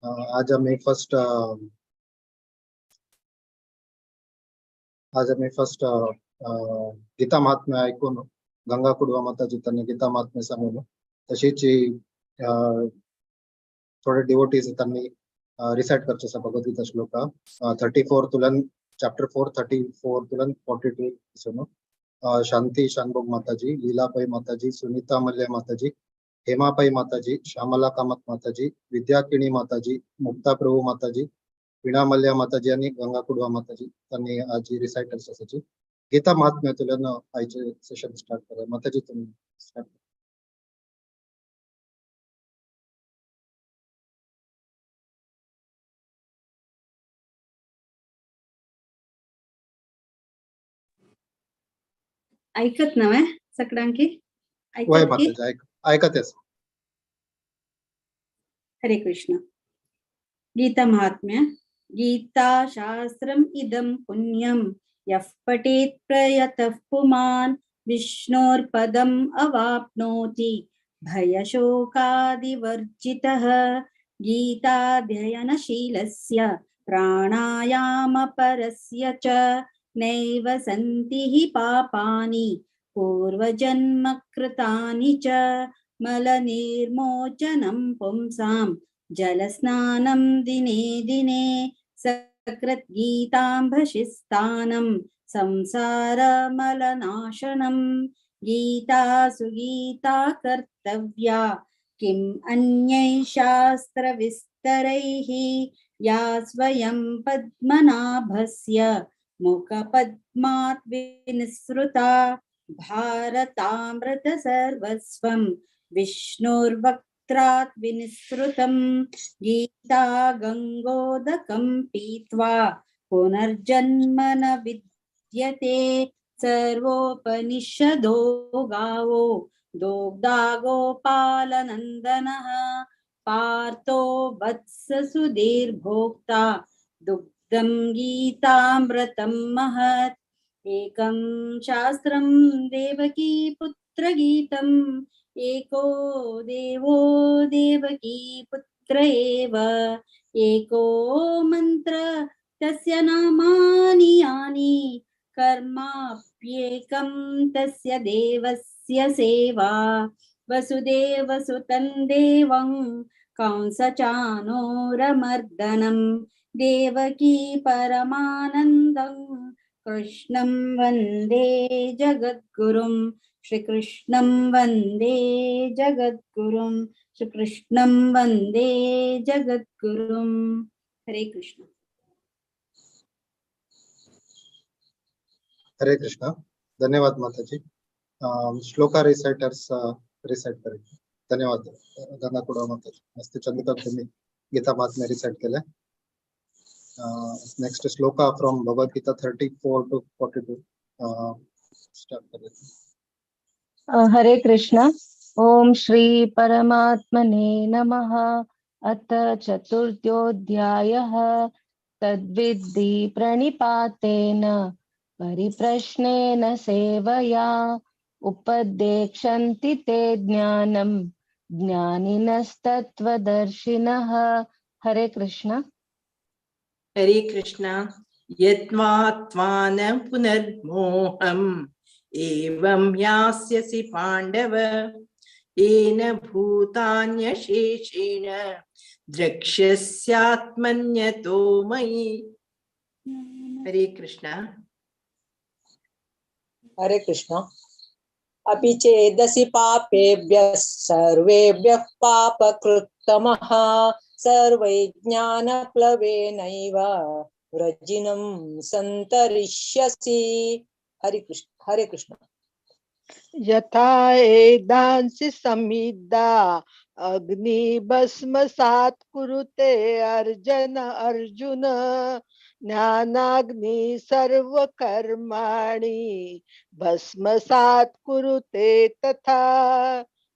आज आम्ही फर्स्ट गीता महात्म्य ऐकून गंगा कुडवा माताजी त्यांनी गीता महात्म्य सांगून तशीच थोडे डिवोटीज त्यांनी रिसाइट करचे भगवद्गीता श्लोक 34 तुलन चैप्टर 4 34 तुलन 42 सुनो शांति शानभोग माताजी, लीलापाई माताजी, सुनीता मल्ले माताजी, हेमापाई माताजी, श्यामला कामत माताजी, विद्याकिणी माताजी, मुक्ता प्रभू माताजी, वीणा मल्ल्या माताजी आणि गंगा कुडवा माताजी त्यांनी आज रिसाइटर्स असायची गीता महात्म्य तुलन आयचे सेशन स्टार्ट करा माताजी तुम्ही स्टार्ट ऐकत नव्हे सगळ्यांकी वय माताजी ऐकतेस हरे कृष्ण गीता महात्म्य गीता शास्त्रम इदं पुण्यं यः पठेत् प्रयतः पुमान् विष्णोर्पदम् अवाप्नोति भयशोकादिवर्जितः गीताध्ययनशीलस्य प्राणायामपरस्य च नैव सन्ति हि पापानि पूर्वजन्मकृतानि च मलनिर्मोचनं पुंसां जलस्नानं दिने दिने सकृत् गीताम्भशिस्तानं संसारमलनाशनं गीता सुगीता कर्तव्या किम् अन्यैः शास्त्रविस्तरैः या स्वयं पद्मनाभस्य मुखपद्मात् विनिसृता भारतामृत सर्वस्वं विष्णुर्वक्त्रात् विनिसृतं गीता गंगोदकं पीत्वा पुनर्जन्म न विद्यते सर्वोपनिषदो गावो दोग्धा गोपालनन्दनः पार्थो वत्स सुधीर्भोक्ता दुग्धं गीतामृतं महत् एकं शास्त्रं देवकी पुत्र गीतम् एको देवो देवकी पुत्र एव एको मंत्र तस्य नामानि यानि कर्माप्येकं तस्य देवस्य सेवा वसुदेवसुतं देवं कंसचाणूरमर्दनं देवकी परमानन्दं कृष्णं वन्दे जगद्गुरुं श्रीकृष्णं वन्दे जगद्गुरुं श्रीकृष्णं वन्दे जगद्गुरुं हरे कृष्ण हरे कृष्ण धन्यवाद माताजी श्लोका रिसाइटर्स रिसाइट करेल धन्यवाद गंगा कुडवा माताजी मस्त चंद्रका तुम्ही गीता महात्म्य रिसाइट केले नेक्स्ट श्लोका from Bhagavad Gita 34 to 42 start करेल हरे कृष्ण ओम श्री परमात्मने नमः अथ चतुर्थोऽध्यायः तद्विद्धि प्रणिपातेन परिप्रश्नेन सेवया उपदेक्षन्ति ते ज्ञानं ज्ञानिनस्तत्त्वदर्शिनः हरे कृष्ण यत्मात्मान पुनर्मोहम् एवं यास्यसि पांडव येन भूतान्यशेषेण द्रक्ष्यस्यात्मन्यतो मयि हरे कृष्ण अपि चेदसि पापेभ्यः सर्वेभ्यः पापकृत्तमः सर्वै ज्ञानप्लवेनैव व्रजिनं सन्तरिष्यसि हरे कृष्ण यथा एदांसि समिद्धा अग्निभस्मसात् कुरुते अर्जुन ज्ञानाग्नि सर्वकर्माणि भस्मसात् कुरुते तथा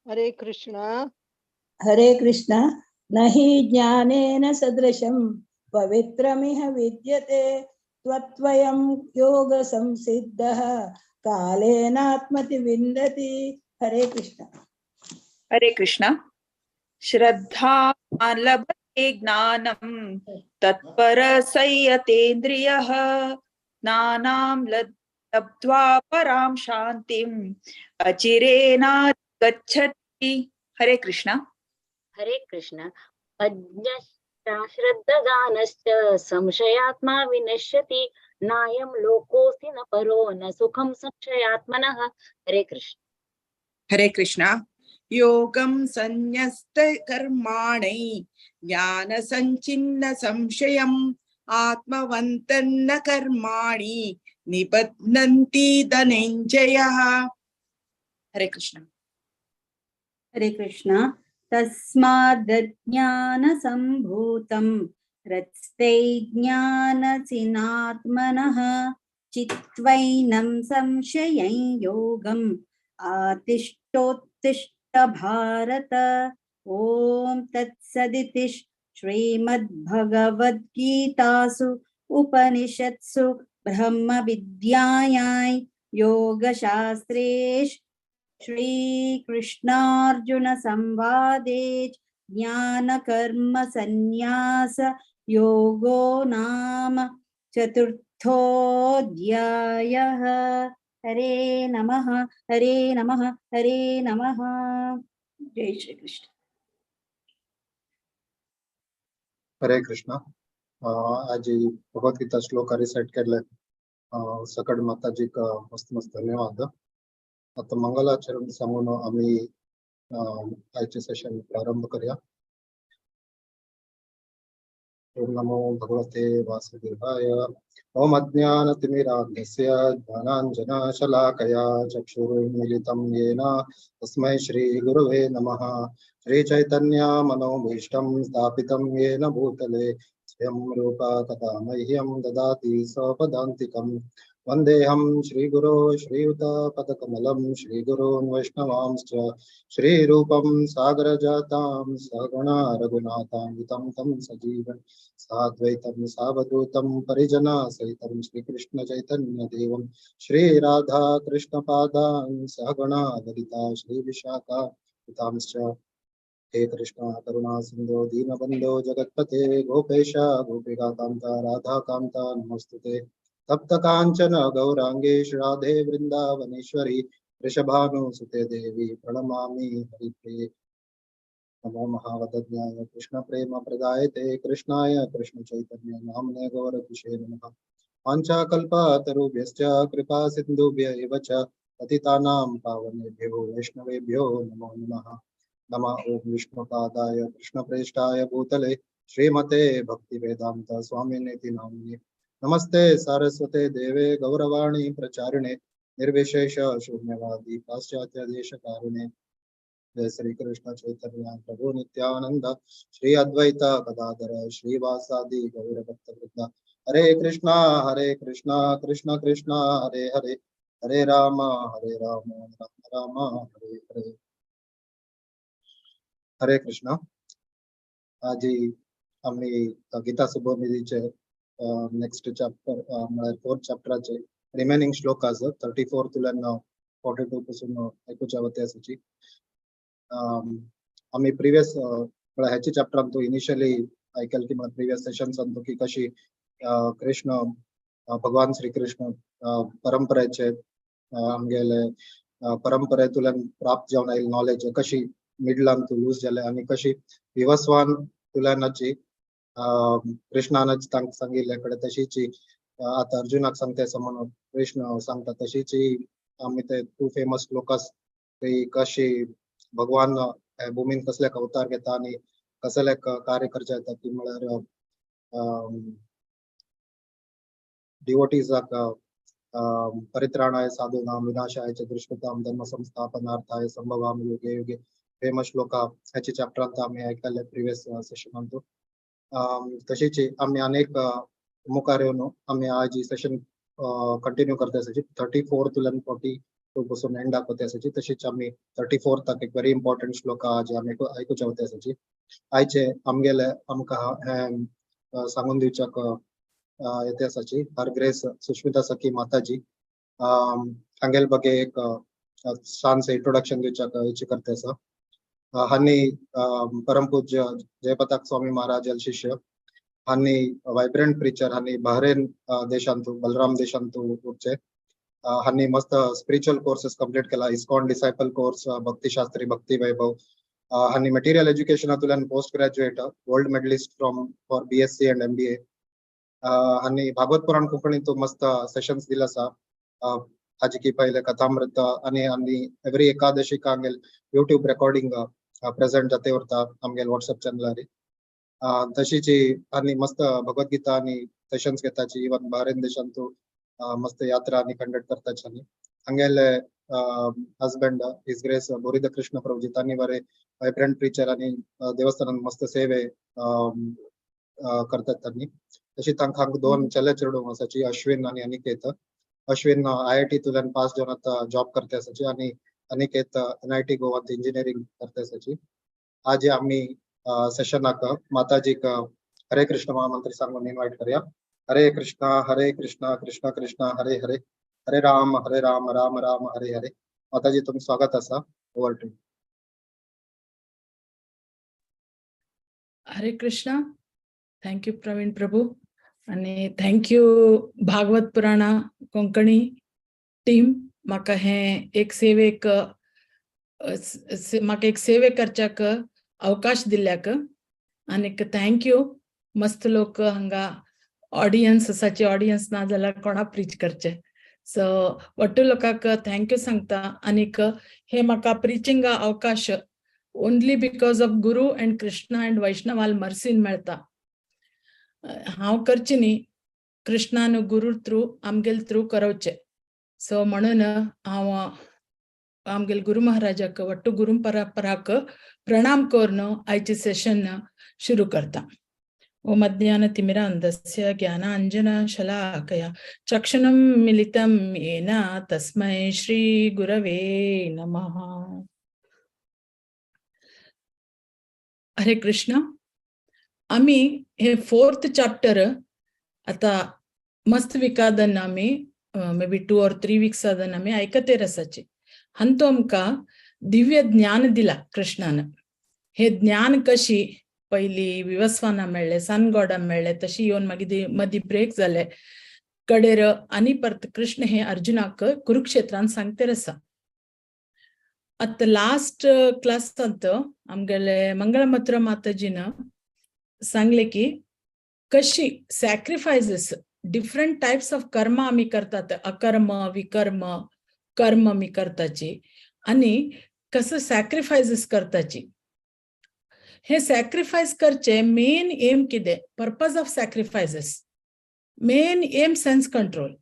हरे कृष्ण न हि ज्ञानेन सदृशं पवित्रमिह विद्यते त्वत्वयं योग संसिद्धः कालेनात्मति विन्दति हरे कृष्ण श्रद्धा लभते ज्ञानं तत्परसंयतेन्द्रियः नानां लब्ध्वा परां शान्तिम् अचिरेणाधिगच्छति। हरे कृष्ण। हरे कृष्ण। अज्ञश्च संशयात्मा विनश्यति नायं लोकोऽस्ति न परो न सुखं संशयात्मनः। हरे कृष्ण। हरे कृष्ण। योगं संन्यस्त कर्माणि ज्ञान संचिन्न संशयम् आत्मवन्तन्न कर्माणि निबध्नन्ति धनञ्जयः। हरे कृष्ण। हरे कृष्ण। तस्मादज्ञानसम्भूतं रत्स्ते ज्ञानसिनात्मनः चित्वैनं संशयं योगम् आतिष्ठोत्तिष्ठ भारत। ॐ तत्सदिति श्रीमद्भगवद्गीतासु उपनिषत्सु ब्रह्मविद्यायां योगशास्त्रे श्री कृष्णार्जुन संवादे ज्ञान कर्म संन्यास योगो नाम चतुर्थोऽध्यायः। हरे नमः हरे नमः हरे नमः। जय श्री कृष्ण। हरे कृष्ण। आज भगवद गीता श्लोक रिसेट केले सकड माताजी का मस्त मस्त धन्यवाद. आता मंगलाचरण सांगून आम्ही आजचे सेशन प्रारंभ करूया. ओम नमो भगवते वासुदेवाय. ओम अज्ञानतिमिरान्धस्य ज्ञानाञ्जनशलाकया चक्षुरुन्मीलितं येन तस्मै श्रीगुरवे नमः. श्रीचैतन्यमनोभीष्टं स्थापितं येन भूतले स्वयं रूपा तथा मह्यं ददाति स्वपदान्तिकम्. वन्देऽहं श्रीगुरो श्रीयुतपदकमलं श्रीगुरून् वैष्णवांश्च श्रीरूपं सागरजातां सहगणा रघुनाथान्वितं तं सजीवन् साद्वैतं सावधूतं परिजना सहितं श्रीकृष्ण चैतन्य देवं श्रीराधा कृष्णपादान् सहगणा ललिता श्रीविशाखा पितांश्च. हे कृष्ण करुणा सिंधो दीनबंधो जगत्पते गोपेश गोपिकान्ता राधाकान्ता नमोस्तुते. तप्त कांचन गौरांगे राधे वृंदावनेश्वरी वृषभानुसुते देवी प्रणमामि हरिप्रिये. नमो महावदज्ञाय कृष्ण प्रेम प्रदायते कृष्णाय कृष्ण चैतन्य नामने गौरकिशे नमः. वाञ्छाकल्पतरुभ्यश्च कृपा सिन्धुभ्य एव च पतितानां पावनेभ्यो वैष्णवेभ्यो नमो नमः. नमः ओम विष्णुपादाय कृष्णप्रेष्ठाय भूतले श्रीमते भक्तिवेदांत स्वामिनेति नामिने. नमस्ते सारस्वते देवे गौरवाणी प्रचारिणे निर्विशेष शून्यवादी पाश्चात्य देशकारिणे. जय श्री कृष्ण चैतन्य प्रभु नित्यानंद श्री अद्वैत गदाधर श्रीवासादि गौर भक्तवृंद. हरे कृष्णा कृष्ण कृष्ण हरे हरे हरे राम राम राम हरे हरे. हरे कृष्ण. आज आम्ही गीता सुबोधनीचे नेक्स्ट चॅप्टर म्हळ्यार 4th चॅप्टराचे रिमेनिंग श्लोक 34 तुल्यान 42 पासून ऐकूच्या वते आसाची. आम्ही प्रिवियस म्हळ्यार ह्याची चॅप्टर तो इनिशियली ऐकल की म्हळ्यार प्रिवियस सेशन सांगतो की कशी कृष्ण भगवान श्री कृष्ण परंपरेचे आमगेले परंपरेतूल्यान प्राप्त जावन आयिल्ली नॉलेज कशी मिडलान तू यूज जाले आणि कशी विवस्वान तुल्यानाची कृष्णानच तांकां सांगिल्ले कडे तशीच आता अर्जुनाक सांगता म्हणून कृष्ण सांगता तशीच आमी ते 2 फेमस श्लोकास कशी भगवान भूमीन कसले अवतार घेता आणि कसले कार्य करचे येता ती म्हळ्यार डिवोटीजाक परित्राणाय साधूनां विनाशाय च दुष्कृतां धर्म संस्थापनार्थाय संभवामि युगे युगे फेमस श्लोका ह्याची चॅप्टरांत आम्ही ऐकले प्रिवियस सेशनांत. तशीच आम्ही अनेक मुखार येवन आम्ही आज ही सेशन कंटिन्यू करता आसाची 34 तुल्यान 42 पासून एंड दाखवता आसाची. तशीच आम्ही 34 तक एक व्हेरी इम्पॉर्टंट श्लोका जे आम्ही ऐकूच्या वते आसाची. आयचे आमगेले आमकां हे सांगून दिवच्याक येते आसाची हर ग्रेस सुष्मिता सखी माताजी हांगेल बगे एक छानसे इंट्रोडक्शन दिवच्याक हेची करता आसा. हांनी परमपूज्य जयप्रताप स्वामी महाराज यांचे शिष्य, हांनी वायब्रंट प्रिचर, हांनी बहरेन देशांतू बलराम देशांतू उरचे, हांनी मस्त स्पिरिच्युअल कोर्सेस कंप्लीट केला, ISKCON disciple course, Bhakti Shastri, Bhakti Vaibhav, हांनी मटेरियल एज्युकेशनांतल्यान post graduate, gold medalist from for BSc and MBA, हांनी भागवत पुराण कोंकणीतून मस्त सेशन्स दिला आसा, हाजी की पहिले कथामृत आणि आनी एवरी एकादशीक आमगेल YouTube रेकॉर्डिंग प्रेजेंट जाते उरता आमगेल व्हॉट्सअप चॅनलार. तशीच आनी मस्त भगवद्गीता आणि सेशन्स घेताची, इवन बहरेन देशांतू मस्त यात्रा आणि कंडक्ट करताची. आनी हांगेले हजबंड हिज ग्रेस बोरिद कृष्ण प्रभुजी, तांणी बरे वायब्रंट प्रिचर आणि देवस्थानात मस्त सेवे करतात तांणी. तशी तांकां दोन चले चेडूं आसाची, अश्विन आणि अनिकेत. अश्विन IIT पास जावन आता जॉब करते आसाची आणि अनिकेत NIT गोवात इंजिनियरिंग करते आसाची. आज आम्ही सेशनाक माताजीक हरे कृष्ण महामंत्र सांगून इन्वाइट करूया. हरे कृष्णा कृष्ण कृष्ण हरे हरे, हरे राम राम राम हरे हरे. माताजी तुमचं स्वागत असा. Over to. Hare Krishna. Thank you Pravin प्रभू आणि थँक्यू भागवत पुराणा कोंकणी टीम. म्हाका हे एक सेवेक म्हाका एक सेवे करच्याक अवकाश दिल्याक आनी थँक्यू. मस्त लोक हांगा ऑडियन्स आसाची, ऑडियन्स ना जाल्यार कोणा प्रीच करचे. सो वट्टू लोकांक थँक्यू सांगता. आनीक हे म्हाका प्रिचिंगा अवकाश only because of Guru and Krishna and वैष्णवाल मर्सीन मेळता. हांव करची न्ही, कृष्णान गुरु थ्रू आमगेल थ्रू करवचे. सो म्हणून हांव आमगेल गुरु महाराजाक वट्टू गुरु परंपराक प्रणाम करून आयचे सेशन शुरू करता. ओम अज्ञानतिमिरान्धस्य ज्ञानाञ्जनशलाकया चक्षुषं मिलितं येन तस्मै श्री गुरवे नमः. हरे कृष्ण. आम्ही हे 4th चॅप्टर आता मस्त विकादन आम्ही मे बी 2 or 3 weeks आदन आम्ही ऐकते रसाचे. हंतो आमकां दिव्य ज्ञान दिला कृष्णान. हे ज्ञान कशी पहिली विवस्वाना मेळ्ळे, सन गॉडा मेळ्ळे, तशी येवन मागीर मदी ब्रेक जाले कडेर आनी परत कृष्ण हे अर्जुनाक कुरुक्षेत्रान सांगते रसा. आता लास्ट क्लासांत आमगेले मंगळमत्र माताजीन सांगले की कशी सॅक्रिफायसेस डिफरंट टाइप्स ऑफ कर्म आम्ही करतात, अकर्म विकर्म कर्म मी करताची आणि कसं सॅक्रिफायसेस करताची. हे सॅक्रिफायस करचे मेन एम कितें, purpose of sacrifices main M sense control.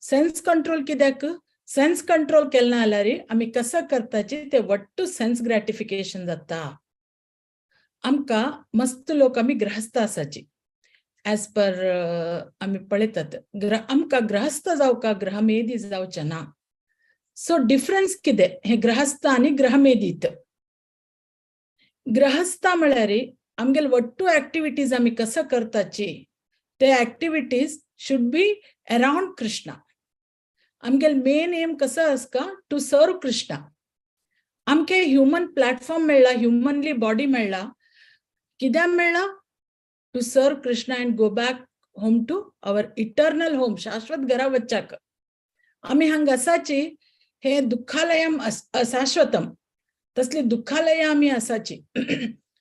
Sense control कित्याक, सेन्स कंट्रोल केलें जाल्यार आमी कसं करताची ते वट्टू सेन्स ग्रॅटिफिकेशन जाता. आमकां मस्त लोक आमी ग्रहस्थ आसाची ॲज पर आमी पळयतात. आमकां ग्रहस्थ जावका ग्रहमेधी जावचें ना. सो डिफरन्स कितें हे ग्रहस्थ आनी ग्रहमेधीत. ग्रहस्थ म्हळ्यार आमगेल वट्टू ऍक्टिव्हिटीज आमी कसं करताची ते activities should be around Krishna. आमगेल मेन एम कसं आसका टू सर्व कृष्णा. आमके ह्युमन प्लॅटफॉर्म मेळ्ळा, ह्युमनली बॉडी मेळ्ळा, कित्याक मेळ्ळा to serve Krishna and go back home to our eternal home, शाश्वत घरा वच्चाक. आमी हांगा आसाची हे दुःखालयम अशाश्वतम, तसली दुःखालय आम्ही असाची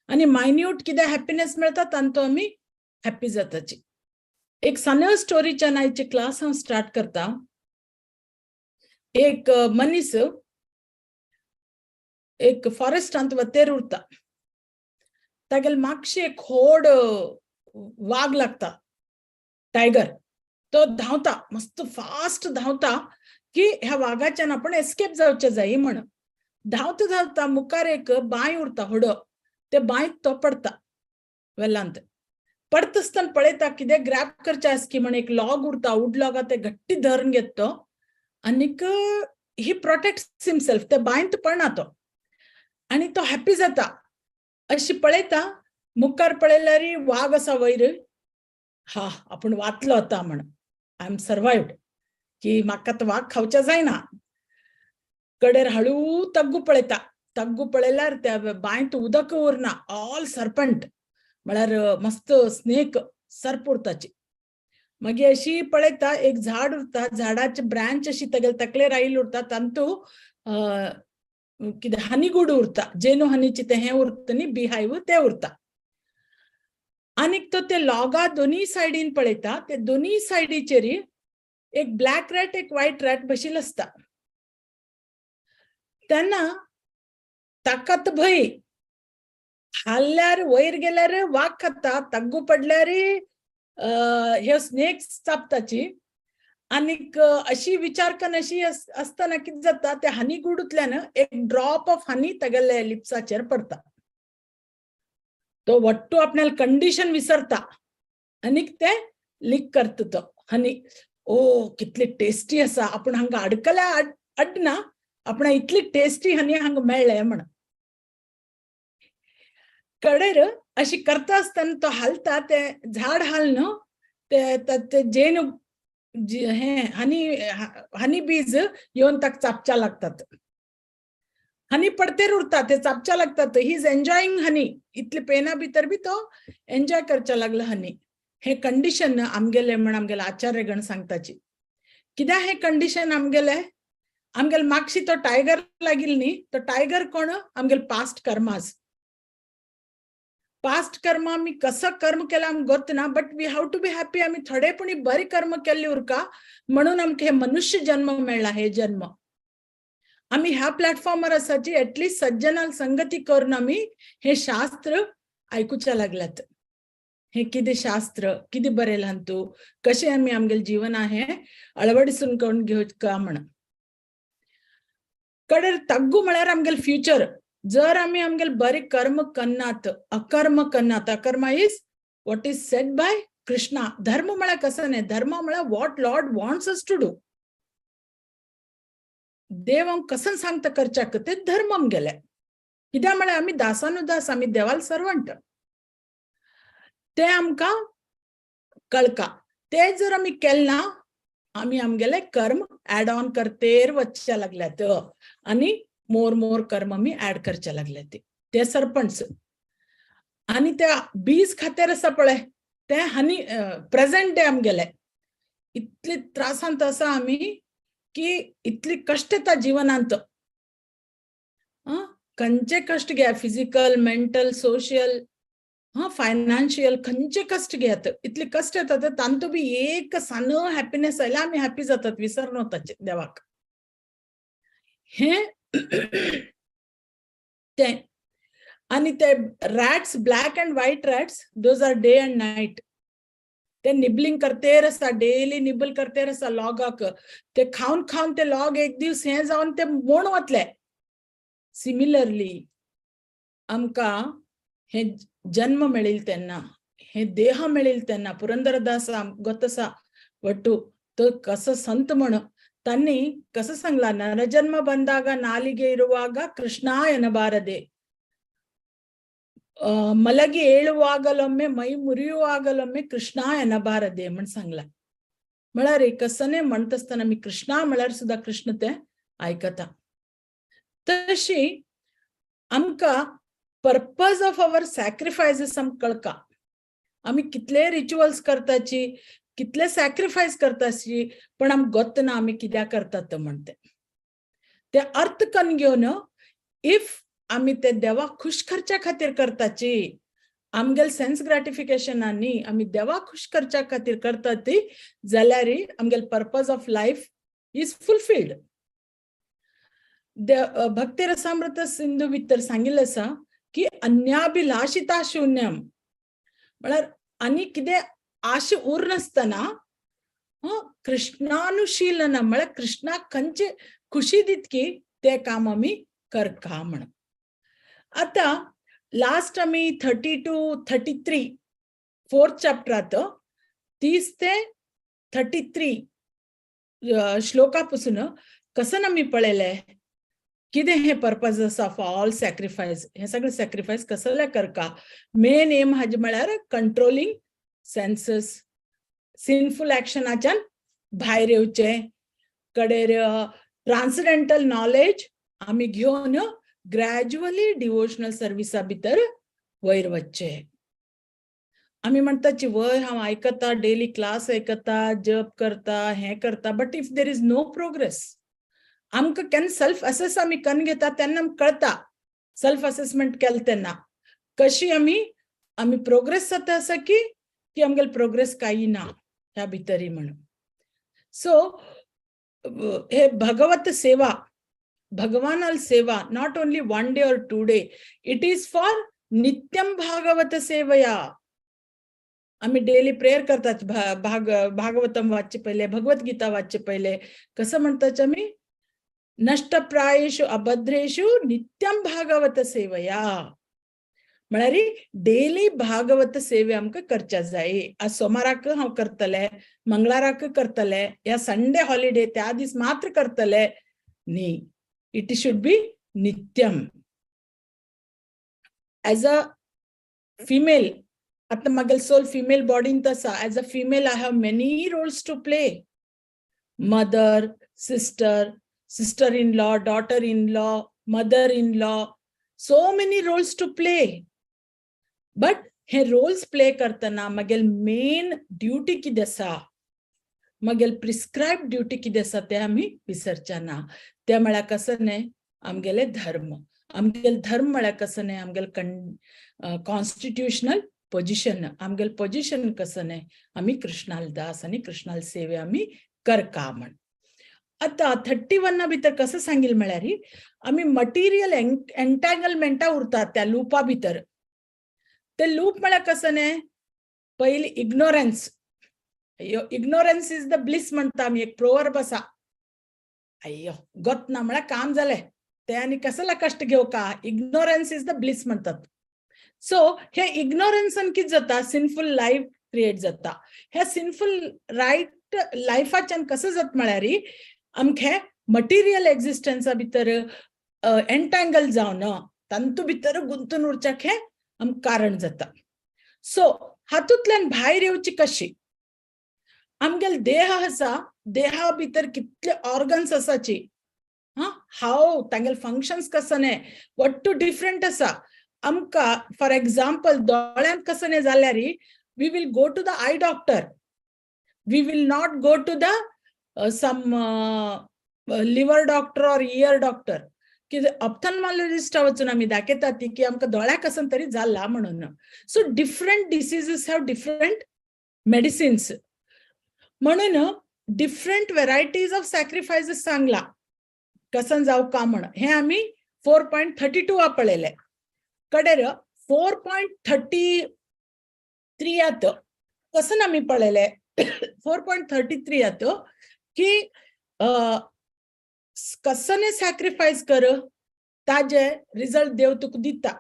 आणि मायन्यूट कितें हॅपीनेस मेळटा तांतो आमी हॅपी जाताची. एक सान्य स्टोरीच्या नायचे क्लास हांव स्टार्ट करता. एक मनीस एक फॉरेस्टांत वतेर उरता. तागेल मागशी एक व्हड वाघ लागता, टायगर. तो धांवता, मस्त फास्ट धांवता की ह्या वाघाच्यान आपण एस्केप जावचे जाय म्हणून. धावता धावता मुखार एक बांय उरता व्हड, ते बांयत तो पडता. वेल्लांत पडत आसतना पळयता कितें ग्रॅब करचे आस की म्हण एक लॉग उरता, वूड लॉग ते घट्टी धरून घेत तो आनीक ही प्रोटेक्ट्स हिमसेल्फ. ते बांयत पडना तो आनी तो हॅपी जाता. अशी पळयता मुखार पळयल्यार वाघ आसा वयर. हा आपूण वाचलो आता म्हण, आय एम सर्वायव्ड, की म्हाका तो वाघ खावचे जायना. कडेर हळू तग्गू पळयता, तग्गू पळयल्यार त्या बांयत उदक उरना, ऑल सर्पंट म्हळ्यार मस्त स्नेक सर्प उरताची. मागीर अशी पळयता एक झाड उरता, झाडाची ब्रांच अशी तकलेर आयिल्ली उरता, तांतू कितें हनीगूड उरता, जेनू हनीचे ते हें उरता न्ही, बिहायव ते उरता. आनीक तो ते लॉगा दोनी सायडीन पळयता, ते दोनी सायडीचेर एक ब्लॅक रॅट एक व्हायट रॅट बशिल्लो आसता. तेन्ना ताका तो भंय, हाल्ल्यार वयर गेल्यार वाघ खाता, तग्गू पडल्यार ह्यो स्नेक्स चापताची. आनीक अशी विचार करून अशी असतना कितें जाता, त्या हनी गुडूंतल्यान एक ड्रॉप ऑफ हनी तागेल्या लिप्साचेर पडटा. तो वट्टू आपल्याला कंडिशन विसरता आनीक ते लीक करता तो हनी. ओ कितली टेस्टी आसा, आपूण हांगा अडकल्या अडना, आपण इतली टेस्टी हनी हांगा मेळ्ळे म्हण. कडेर अशी करता आसतना तो हालता, ते झाड हालना, ते जेन हे हनी बीज येवन ताका चापच्या लागतात. हनी पडतेर उरता, ते चापच्या लागतात. ही इज एन्जॉयिंग हनी. इतले पेना भितर बी तो एन्जॉय करच्या लागला हनी. हे कंडिशन आमगेले म्हण आमगेले आचार्यगण सांगताची. कित्याक हे कंडिशन आमगेले मागशी तो टायगर लागिल न्ही, तो टायगर कोण, आमगेले पास्ट कर्मास. पास्ट कर्म आमी कसं कर्म केला आमकां गोत ना, but we have to be happy. आमी थोडेपणी बरी कर्म केल्ली उरका म्हणून आमकां हे मनुष्य जन्म मेळ्ळा. हे जन्म आमी ह्या प्लॅटफॉर्मार आसाची, एटलीस्ट सज्जनाल संगती करून आमी हे शास्त्र आयकुच्या लागल्यात. हे कितें शास्त्र, कितें बरयलां तूं, कशें आमी आमगेलें जिवन आहे अळवडिसून करून घेवचका म्हण. कडेर तग्गू म्हळ्यार आमगेलें फ्युचर. जर आमी आमगेले बरे कर्म करनात, अकर्म करनात, अकर्म is what is said by Krishna. धर्म म्हळ्यार कसं न्ही, धर्म म्हळ्यार what lord wants us to do. देव आमकां कसं सांगता करच्याक, ते धर्म आमगेले. कित्याक म्हळ्यार आमी दासानुदास, आमी देवाल सर्वंट. ते आमकां कळका. ते जर आमी केलें ना, आमी आमगेले कर्म ऍड ऑन करतेर वचच्या लागल्यात आनी मोर कर्म आमी ऍड करच्या लागल्यात. ते सरपंच आनी त्या बीज खातेर आसा पळय, ते हनी प्रेझेंट डे आमगेले. इतले त्रासांत आसा आमी की इतली कश्ट येता जिवनांत. खंयचे कश्ट घे, फिजिकल, मेंटल, सोशियल, फायनान्शियल, खंयचे कश्ट घेयात, इतले कश्ट येतात. तांतू बी एक सान हॅपीनेस आयला आमी हॅपी जातात, विसरना वताचे देवाक. हे ते आनी ते rats, black and white rats, those are day and night. ते निबलिंग करतेर आसा, डेली निबल करतेर आसा लॉगाक. ते खाऊन ते लॉग एक दिवस हे जावन ते मोड वतले. सिमिलरली आमकां हे जन्म मेळिल तेन्ना, हे देह मेळिल तेन्ना, पुरंदरदास गोत आसा वट्टू, तो कसं संत म्हण ತನ್ನಿ ಕಸಸಂಗ್ಲ ನರಜನ್ಮ ಬಂದಾಗ ನಾಲಿಗೆ ಇರುವಾಗ ಕೃಷ್ಣ ಎನ್ನಬಾರದೆ, ಮಲಗಿ ಏಳುವಾಗಲೊಮ್ಮೆ ಮೈ ಮುರಿಯುವಾಗಲೊಮ್ಮೆ कृष्णा एनबारदे म्हण सांगला. म्हळ्यार कसने म्हणत असतना मी कृष्णा म्हळ्यार सुद्धा कृष्ण ते आयकता. तशी आमकां पर्पज ऑफ अवर सॅक्रिफायसेस आमकां कळका. आमी कितले रिच्युअल्स करताची, कितले सॅक्रिफायस करताची, पण आमकां गोत्त ना आमी कित्याक करतात ते म्हणते. ते अर्थ करून घेवन इफ आमी ते देवाक खुश करच्या खातीर करताची, आमगेल सेन्स ग्रॅटिफिकेशनांनी आमी देवाक खुश करच्या खातीर करतात ती, जाल्यार आमगेल purpose of life is fulfilled. Bhakti Rasamrita Sindhu भितर सांगिल्लें आसा की अन्याभिलाषिता शून्यम, म्हळ्यार आनी कितें आश उरनासतना कृष्णानुशीलन म्हळ्यार कृष्णाक खंयचे खुशी दितकी ते काम आमी करका म्हण. आता लास्ट आमी 30 to 33 फोर्थ चॅप्टरात 30 ते 33 श्लोकापासून कसं आमी पळयले कितें हे पर्पज ऑफ ऑल सॅक्रिफायस, हे सगळे सॅक्रिफायस कसले करका. मेन एम हाजे म्हळ्यार कंट्रोलिंग सेन्सेस, सिनफुल एक्शनाच्यान भायर येवचे, कडेर ट्रान्सडेंटल नॉलेज आमी घेवन ग्रॅज्युअली डिवोशनल सर्विसा भितर वयर वचचे. आम्ही म्हणटाची वय हांव आयकता, डेली क्लास आयकता, जप करता, हे करता, but if there is no progress, आमकां केन्ना सेल्फ असेस आमी करून घेता तेन्ना आमकां कळटा सेल्फ असेसमेंट केले तेन्ना कशी आमी प्रोग्रेस जाता आसा की आमगेले प्रोग्रेस काही ना ह्या भितरी म्हणून. सो हे भगवत सेवा, भगवानाल सेवा, not only 1 day or 2 day, it is for नित्यम भागवत सेवया. आम्ही डेली प्रेयर करतात, भागवतम वाचचे पहिले, भगवद्गीता वाचचे पहिले कसं म्हणतात आम्ही, नष्टप्रायेषु अभद्रेषु नित्यम भागवत सेवया. म्हळ्यार डेली भागवत सेवे आमकां करच्या जाय. आज सोमाराक हांव करतले, मंगळाराक करतले, या संडे हॉलिडे त्या दीस मात्र करतले न्ही. इट शुड बी नित्यम. ॲज अ फिमेल, आता म्हागेल सोल फिमेल बॉडीन तसा, as a female I have many roles to play. Mother, sister, sister-in-law, daughter-in-law, mother-in-law, so many roles to play. But हे roles play करताना मगेल मेन ड्युटी कितें आसा, मगेल prescribed duty कितें आसा ते आमी विसरचना. ते म्हळ्यार कसं न्हय, आमगेले धर्म. आमगेले धर्म म्हळ्यार कसं न्हय, आमगेले कॉन्स्टिट्युशनल पोजिशन, आमगेले पोजिशन कसं न्हय, आमी कृष्णाल दास आनी कृष्णाल सेवे आमी करका म्हण. आता 31 भितर कसं सांगिल म्हळ्यार आम्ही मटेरियल एंटँगलमेंटा उरतात त्या लूपा भितर. ते लूप म्हळ्यार कसं न्हय, पयली ignorance. Ignorance is the bliss म्हणटा आमी, एक प्रोवर्ब आसा. अय्यो गोत ना म्हळ्यार काम जालें, ते आनी कसला कश्ट घेवं का. इग्नोरन्स इज द ब्लिस म्हणतात. सो हे इग्नोरन्सान कितें जाता, सिनफूल लायफ क्रिएट जाता. हे सिनफूल लायफाच्यान कसं जाता म्हळ्यार आमचे मटेरियल एक्झिस्टन्सा भितर एंटँगल जावन तांतू भितर गुंतून उरच्याक हे आमकां कारण जाता. सो हातूंतल्यान भायर येवची कशी. आमगेलो देह आसा, देहा भितर कितले ऑर्गन्स आसाची, हाव तांगेले फंक्शन्स कसं न्हय, वट्टू डिफरंट आसा. आमकां फॉर एग्जाम्पल दोळ्यांत कसं न्हय जाल्यार we will go to the eye doctor, we will not go to the some liver doctor or ear doctor. की ऑप्थल्मॉलॉजिस्ट वचून आम्ही दाखयतात की आमकां दोळ्या कसन तरी जाला म्हणून. So different diseases have different medicines. म्हणून डिफरंट व्हेरायटीज ऑफ सॅक्रिफायसेस सांगला कसन जाऊ का म्हण. हे आम्ही 4.32 पळयले. कडेर 4.33 कसन आम्ही पळयले. 4.33 की कसने सॅक्रिफायस कर ताजे रिजल्ट देव तुका दिता.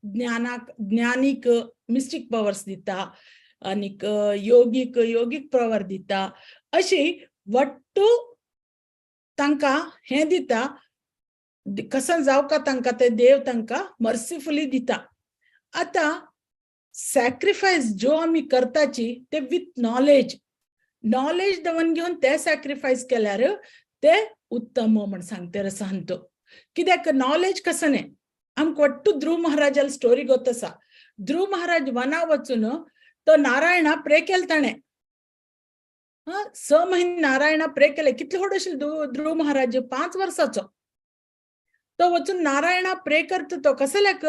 ज्ञानीक मिस्टिक पावर्स दिता, आनीक योगीक पावर दिता. अशी वट्टू तांकां हे दिता, कसन जावं का तांकां ते देव तांकां मर्सिफुली दिता. आता सॅक्रिफायस जो आमी करताची ते विथ नॉलेज दवन घेवन ते सॅक्रिफायस केल्यार ते उत्तम म्हण सांगता सांगतो. कित्याक नॉलेज कसं न्हय. आमकां वट्टू ध्रुव महाराजाल स्टोरी गोत आसा. ध्रुव महाराज वना वचून तो नारायणा प्रे केले ताणें. 6 महिने नारायणा प्रे केले. कितले व्हड आशिल्लो ध्रुव महाराज, 5 वर्साचो. तो वचून नारायणा प्रे करता. तो कसल्याक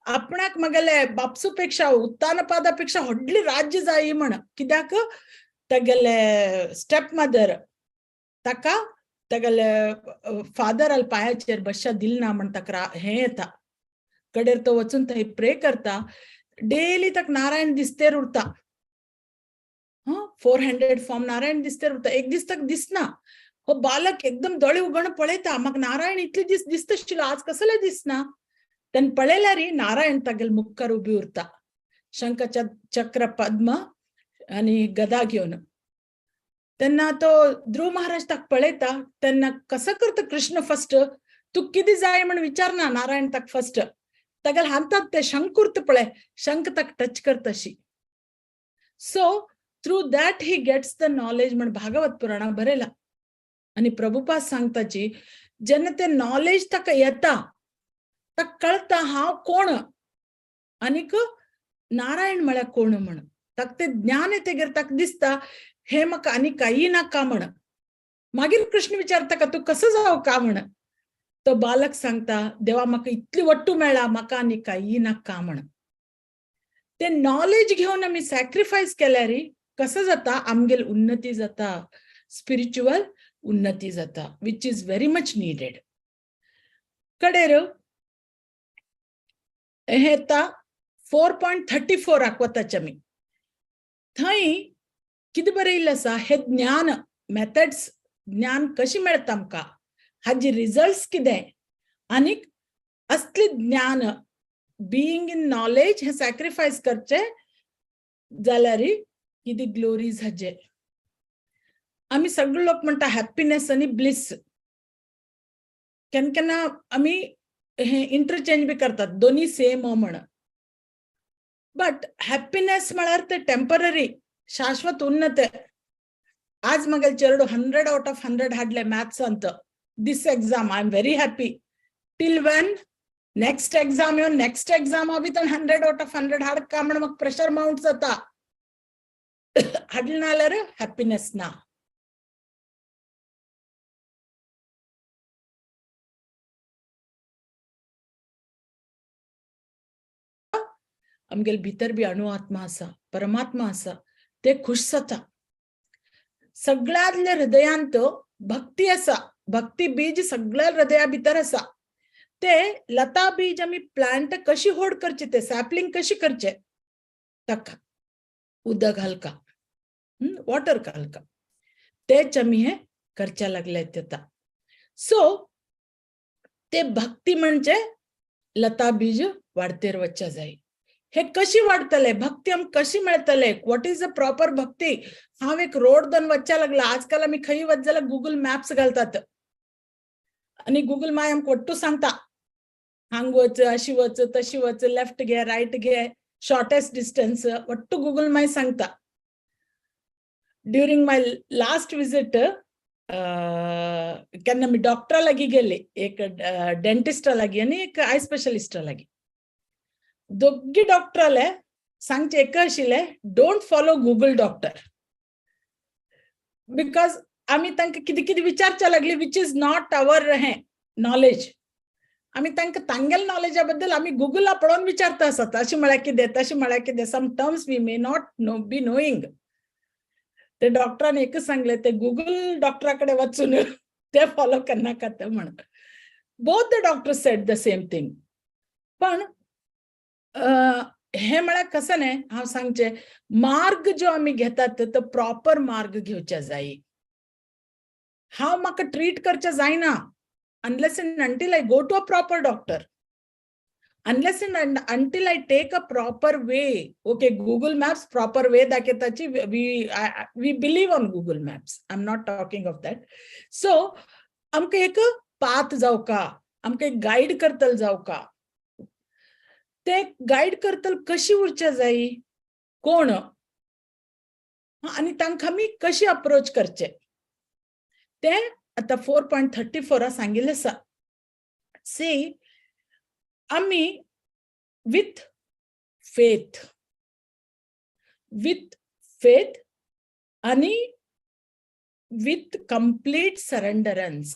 आपणाक मगेले बापसूपेक्षा उत्तानपादापेक्षा व्हडली राज्य जायी म्हण. कित्याक तेगेले स्टेप मदर ताका तेगेले फादर पायाचेर बसच्या दिलना म्हण ताका हे येता. कडेर तो वचून थंय प्रे करता. डेली ताका नारायण दिसतेर उरता. 400 फॉर्म नारायण दिसतेर उरता. एक दीस ताका दिसना. हो बालक एकदम दोळे उगडून पळयता, म्हाका नारायण इतले दीस दिसता आशिल्लो, आज कसले दिसना. तेन पळयल्यार नारायण तागेले मुखार उबी उरता, शंख चक्र पद्म आनी गदा घेवन. तेन्ना तो ध्रुव महाराज ताका पळयता. तेन्ना कसं करता कृष्ण फर्स्ट, तू कितें जाय म्हण विचारना नारायण ताका फर्स्ट. तागेले हातांत ते शंख उरता पळय, शंख ताका टच करता अशी. So through that he gets the knowledge म्हण भागवत पुराणांत बरयला. आनी प्रभुपाद सांगताची जेन्ना ते नॉलेज ताका येता ताका कळता हांव कोण आनीक नारायण म्हळ्यार कोण म्हण. ताका तें ज्ञान येतगीर ताका दिसता हे म्हाका आनी काही नाका म्हण. मागीर कृष्ण विचारता का तूं कसो जावं का म्हण. तो बालक सांगता देवा म्हाका इतली वट्टू मेळ्ळा म्हाका आनी काही नाका म्हण. ते नॉलेज घेवन आमी सॅक्रिफायस केल्यार कसं जाता आमगेल उन्नती जाता, स्पिरिच्युअल उन्नती जाता, which is very much needed. कडेर हे येता 4.34 वताचे आमी. थंय कितें बरयल्लें आसा हे ज्ञान मेथड्स, ज्ञान कशी मेळटा आमकां, हाजी रिजल्ट्स कितें, आनीक असले ज्ञान बीइंग इन नॉलेज हे सॅक्रिफायस करचे जाल्यार किती ग्लोरीज हाजे. आमी सगळे लोक म्हणटा हॅपीनेस आनी ब्लिस. केन्ना केन्ना आमी हे इंटरचेंज बी करतात दोन्ही सेम म्हण. बट हॅपीनेस म्हळ्यार ते टेम्पररी, शाश्वत उन्नते. आज म्हगेले चेडूं 100 out of 100 हाडले मॅथ्स अंत. This exam I am very happy. Till when next exam येवन नेक्स्ट एग्जामा भितर 100 out of 100 हाडका म्हण म्हाका प्रेशर माउंट जाता. हाडले ना जाल्यार हॅपीनेस ना. आमगेल भितर बी अणु आत्मा आसा, परमात्मा आसा, ते खुश जाता. सगळ्यातले हृदयांत भक्ती आसा, भक्ती बीज सगळ्या हृदया भितर आसा. ते लता बीज आमी प्लांट कशी होड करचे, ते सॅपलिंग कशी करचे, ताका उदक घालका, वॉटर घालका, तेच आमी हे करच्या लागले आता. सो ते भक्ती म्हणजे लता बीज वाडतेर वच्चा जाय. हे कशी वाढतले, भक्ती आम कशी मेळतले, व्हॉट इज द प्रॉपर भक्ती. हांव एक रोड दोन वच्चा लागला. आजकाल आमी खंय वच जाल्यार गुगल मॅप्स घालतात आणि गुगल माय आमकां वट्टू सांगता हांग वच, अशी वच, तशी वच, लेफ्ट घे, रायट घे, शॉर्टेस्ट डिस्टन्स वट्टू गुगल माय सांगता. ड्युरिंग माय लास्ट विजिट केन्ना मी डॉक्टरा लागीं गेले, एक डेंटिस्टा लागीं आनी एक आय स्पेशलिस्टा लागीं. दोग्गी डॉक्टराले सांगचे एक आशिल्ले, don't follow Google doctor, because आमी तांकां कितें कितें विचारच्या लागली विच इज नॉट आवर हे नॉलेज. आमी तांकां तांगेल नॉलेजा बद्दल आमी गुगला पळोवन विचारता आसता. अशें म्हळ्यार कितें, तशें म्हळ्यार कितें, some terms we may not know be knowing. ते डॉक्टरान एकच सांगले, ते गुगल डॉक्टरा कडेन वचून ते फॉलो करनाका ते म्हण. Both the doctors sed the same thing. पण हे म्हळ्यार कसं न्ही, हांव सांगचे मार्ग जो आमी घेतात तो प्रॉपर मार्ग घेवचे जाय. हांव म्हाका ट्रीट करचे जायना unless and until I go to a proper doctor, unless and until I take a proper way. Okay, Google Maps proper way दाखयताची, we believe on Google Maps, I'm not talking of that. So आमकां एक path जावका, आमकां एक guide करतल जावका. ते guide करतल कशी उरचे जाय, कोण आनी तांकां आमी कशी अप्रोच करचे ते आता 4.34 सांगिल्लें आसा. सी आमी विथ फेथ आनी विथ कंप्लीट सरेंडरन्स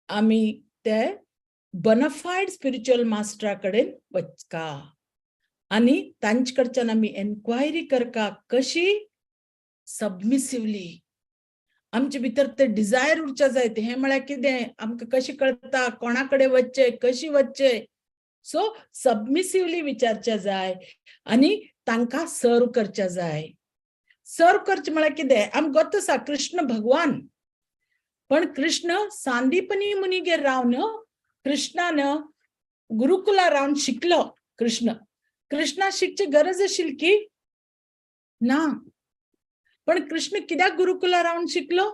आमी ते बोनाफाईड स्पिरिच्युअल मास्टरा कडेन वचका आनी तांचे कडच्यान आमी एन्क्वायरी करका कशी सबमिसिवली. आमचे भितर ते डिझायर उरचे जाय. हे म्हळ्यार कितें, आमकां कशी कळटा कोणा कडेन वचचे, कशी वचचे. सो सबमिसिवली विचारचे जाय आनी तांकां सर्व करचे जाय. सर्व करचे म्हळ्यार कितें, आमकां गोत आसा कृष्ण भगवान, पण कृष्ण सांदीपनी मुनीगेर रावन, कृष्णान गुरुकुला रावन शिकलो. कृष्णा शिकची गरज आशिल्ली की ना, पण कृष्ण कित्याक गुरुकुला रावन शिकलो,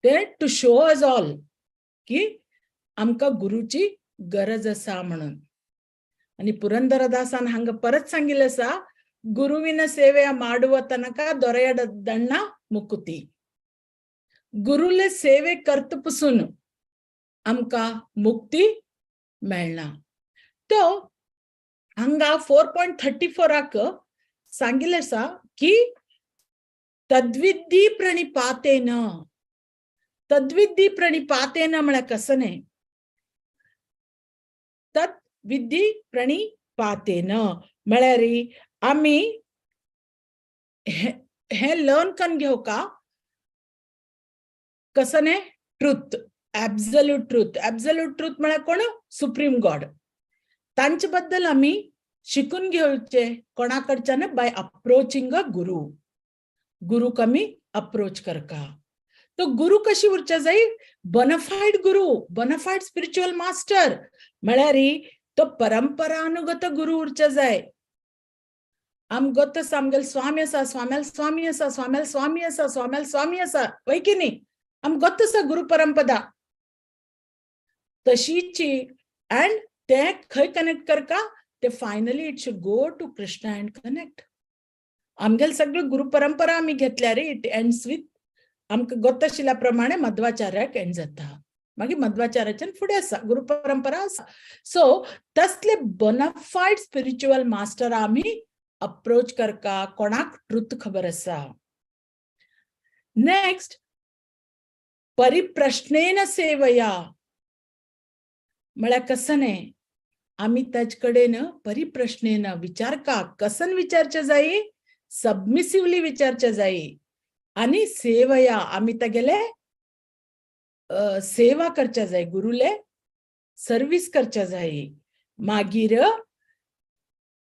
ते टू शो अस ऑल की आमकां गुरुची गरज आसा म्हणून. आनी पुरंदरदासान हांगा परत सांगिल्लें आसा, गुरुविन सेवे ಮಾಡುವ ತನಕ ದೊರೆಯದಣ್ಣ ಮುಕುತಿ. गुरुले सेवे करत पसून आमकां मुक्ती मेळना. तो हांगा 4.34 सांगिल्लें आसा की तद्विद्धि प्रणिपातेन. तद्विद्धि प्रणिपातेन म्हळ्यार कशें न्ही. तद्विद्धि प्रणिपातेन म्हळ्यार आमी हे लर्न करून घेवका कसं न्ही truth, absolute truth. Absolute truth म्हळ्यार कोण? Supreme God. तांचे बद्दल आमी शिकून घेवचे कोणाकडच्यान? बाय अप्रोचिंग अ गुरु. गुरुक आमी अप्रोच करका. तो गुरु कशी उरचे जाय? बोनाफायड गुरु, बोनाफायड स्पिरिच्युअल मास्टर म्हळ्यार तो परंपरानुगत गुरु उरचे जाय. आमगोत आमगेलो स्वामी आसा, स्वाम्याल स्वामी आसा, स्वाम्याल स्वामी आसा, स्वाम्याल स्वामी आसा, वय की न्ही? आमगोत आसा गुरु परंपरा तशीची. एंड ते खंय कनेक्ट करका? ते finally it should go to Krishna and connect. आमगेल सगळी गुरु परंपरा आमी घेतल्यार इट एंड्स विथ आमकां गोत आशिल्ल्या प्रमाणे मध्वाचार्याक एंड जाता. मागीर मध्वाचार्याच्यान फुडें आसा गुरु परंपरा आसा. सो तसले बोनाफायड स्पिरिच्युअल मास्टर आमी अप्रोच करका कोणाक ट्रुथ खबर आसा. नेक्स्ट, परिप्रश्नेन सेवया म्हळ्यार कशें न्ही. आमी ताचे कडेन परिप्रश्नेन विचारका. कसन विचारचे जाय? सबमिसिवली विचारचे जाय. आनी सेवया आमी तागेले सेवा करचे जाय, गुरुले सर्विस करचे जाय. मागीर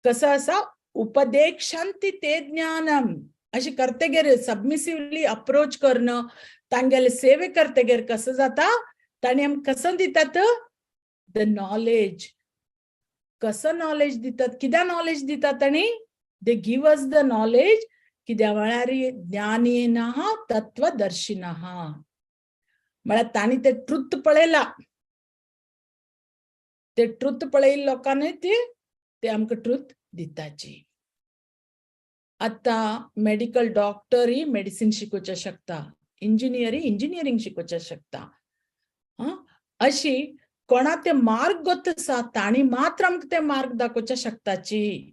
कसं आसा? उपदेशांती ते ज्ञानम अशी करतेगेर सबमिसिवली अप्रोच करणं, तांगेले सेवे करतेगेर कसं जाता? ताणी आमकां कसं दितात? The knowledge. कसं नॉलेज दितात? कित्याक नॉलेज दितात ताणी? They give us the knowledge. कित्याक म्हळ्यार ज्ञानिनः तत्वदर्शिनः म्हळ्यार ताणी ते ट्रुथ पळयला. ते ट्रुथ पळयिल्ल्या लोकांनी ते आमकां ट्रुथ दिताची. आता मेडिकल डॉक्टर ही मेडिसिन शिकोवचे शकता, इंजिनियर ही इंजिनियरिंग शिकोवचे शकता. अशी कोणा ते मार्ग गोत आसा ताणी मात्र आमकां ते मार्ग दाखोवचे शकताची.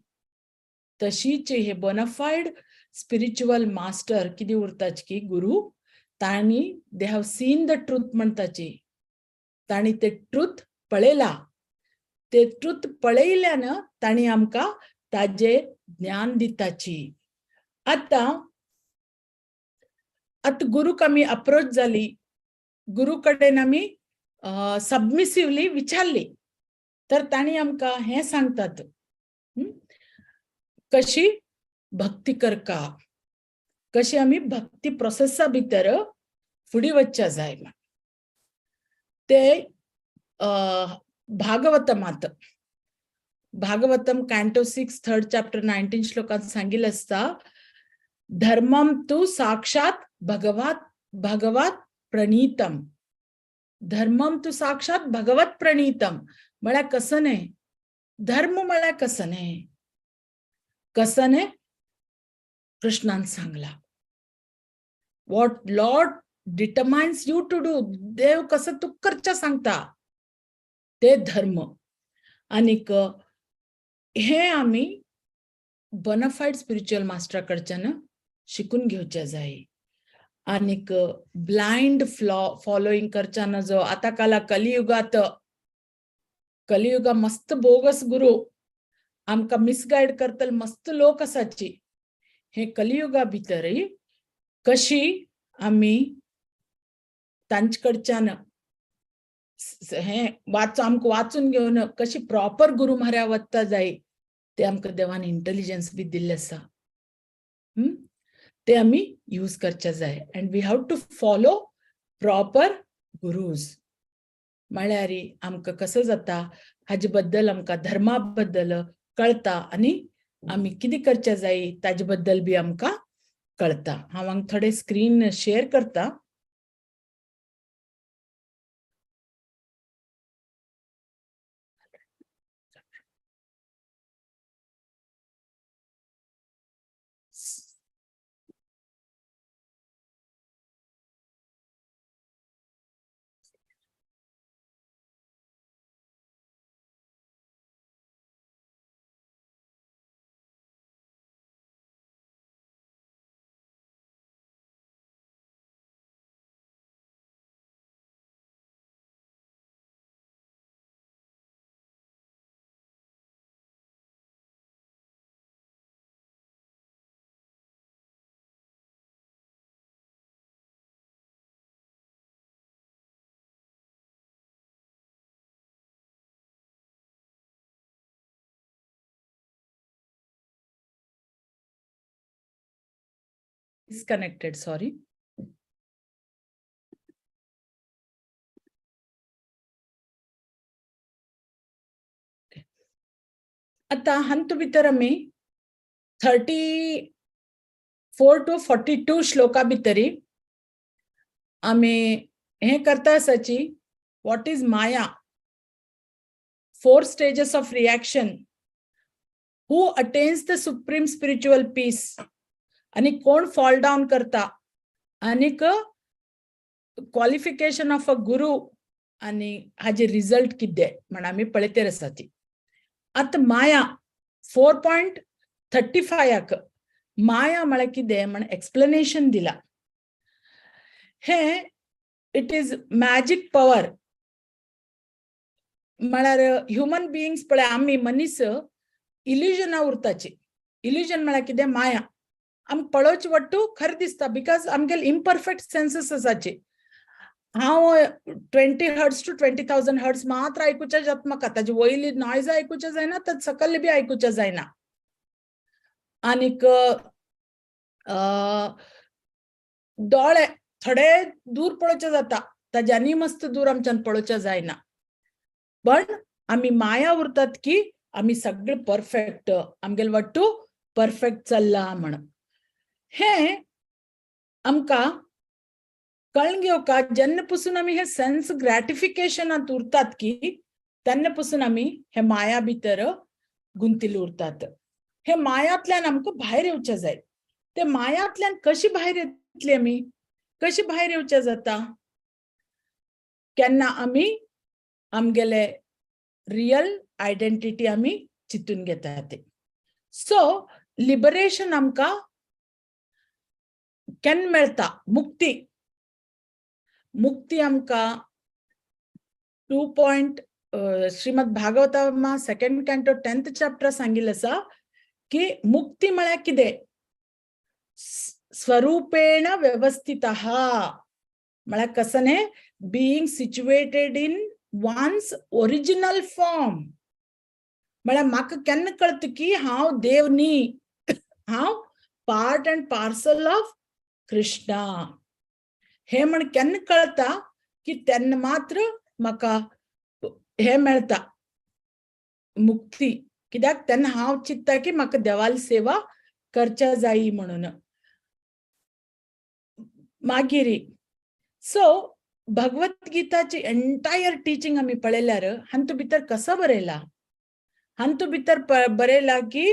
तशीच हे बोनाफायड स्पिरिच्युअल मास्टर कितें उरताचे की गुरु, ताणी they have seen the truth म्हणटाची. ताणी ते ट्रुथ पळयला. ते ट्रुथ पळयल्यान ताणी आमकां ताजे ज्ञान दिताची. आता गुरुक आमी अप्रोच जाली, गुरु कडेन आमी सबमिसिवली विचारली, तर ताणी आमकां हे सांगतात कशी भक्ती करका, कशी आमी भक्ती प्रोसेसा भितर फुडें वचचे जाय. ते भागवतमात, भागवतम कॅन्टो 6 3rd chapter 19 श्लोकात सांगिल्लें आसता, धर्मम तु साक्षात भगवत प्रणीतम. धर्मम तु साक्षात भगवत प्रणीतम म्हळ्यार कसं न्ही. धर्म म्हळ्यार कसं न्ही. कसं न्ही कृष्णान सांगला. What lord determines you to do. देव कसं तू करचे सांगता ते धर्म. आनीक हे आमी बोनाफायड स्पिरिच्युअल मास्टरा कडच्यान शिकून घेवचे जाय. आनीक ब्लाइंड फॉलोइंग करचे नजो. आता काला कलियुगात मस्त बोगस गुरु आमकां मिसगायड करतले मस्त लोक आसाची. हे कलियुगा भितर कशी आमी तांचे कडच्यान हे आमकां वाचून घेवन कशी प्रॉपर गुरु म्हऱ्या वचता जाय ते आमकां देवान इंटेलिजन्स बी दिल्लें आसा. ते आमी यूज करचे जाय. And we have to follow proper gurus. म्हळ्यार आमकां कसं जाता हाजे बद्दल आमकां धर्मा बद्दल कळता आनी आमी कितें करचे जाय ताजे बद्दल बी आमकां कळता. हांव हांगा थोडे स्क्रीन शेअर करता. disconnected, sorry. आता हंतु भितर आम्ही 34 to 42 श्लोका भितरी आम्ही हे करता आसाची what is Maya, 4 stages of reaction, who attains the supreme spiritual peace, आणि कोण fall down करता, आणि qualification of a guru, आणि हाजे result किदे म्हण आम्ही पळयते आसाची. आता माया 4.35 माया म्हळ्यार कितें म्हण एक्सप्लेनेशन दिला. हे इट इज मॅजिक पॉवर म्हळ्यार ह्युमन बिईंग्स पळय आमी मनीस इल्युजना उरताची. इल्युजन म्हळ्यार कितें माया आमकां पळोवचे वट्टू खरें दिसता बिकॉज आमगेले इम्परफेक्ट सेन्सेस आसाचे. हांव 20 हर्ट्स टू 20,000 हर्ट्स मात्र आयकुचे जाता म्हाका, ताजे वयली नॉयज आयकुचे जायना, ताजे सकयले बी आयकुचे जायना. आनीक दोळे थोडे दूर पळोवचे जाता, ताज्यानी मस्त दूर आमच्यान पळोवचे जायना. पण आमी माया उरतात की आमी सगळे परफेक्ट, आमगेले वट्टू परफेक्ट चल्ला म्हण. हे आमकां कळून घेवका जेन्ना पासून आमी हे सेन्स ग्रॅटिफिकेशनांत उरतात की तेन्ना पासून आमी हे माया भितर गुंतिल्ले उरतात. हे मायांतल्यान आमकां भायर येवचे जाय. ते मायांतल्यान कशी भायर येतली आमी, कशी भायर येवचे जाता, केन्ना आमी आमगेले रियल आयडेंटिटी आमी चिंतून घेतात. सो लिबरेशन आमकां केन्ना मेळटा, मुक्ती. मुक्ती आमकां 2. Shrimad भागवतमा 2nd canto 10th chapter सांगिल्लें आसा की मुक्ती म्हळ्यार कितें, स्वरूपेण व्यवस्थितः म्हळ्यार कसने being situated in one's original form. म्हळ्यार म्हाका केन्ना कळटा की हांव देव न्ही, हांव part and parcel of Krishna. हे म्हण केन्ना कळटा की तेन्ना मात्र म्हाका हे मेळटा मुक्ती. कित्याक तेन्ना हांव चिंत्ता की म्हाका देवाली सेवा करच्या जायी म्हणून. मागीर सो भगवद्गीताची एंटायर टीचिंग आमी पळयल्यार हांतू भितर कसो बरयला, हांतू भितर बरयला की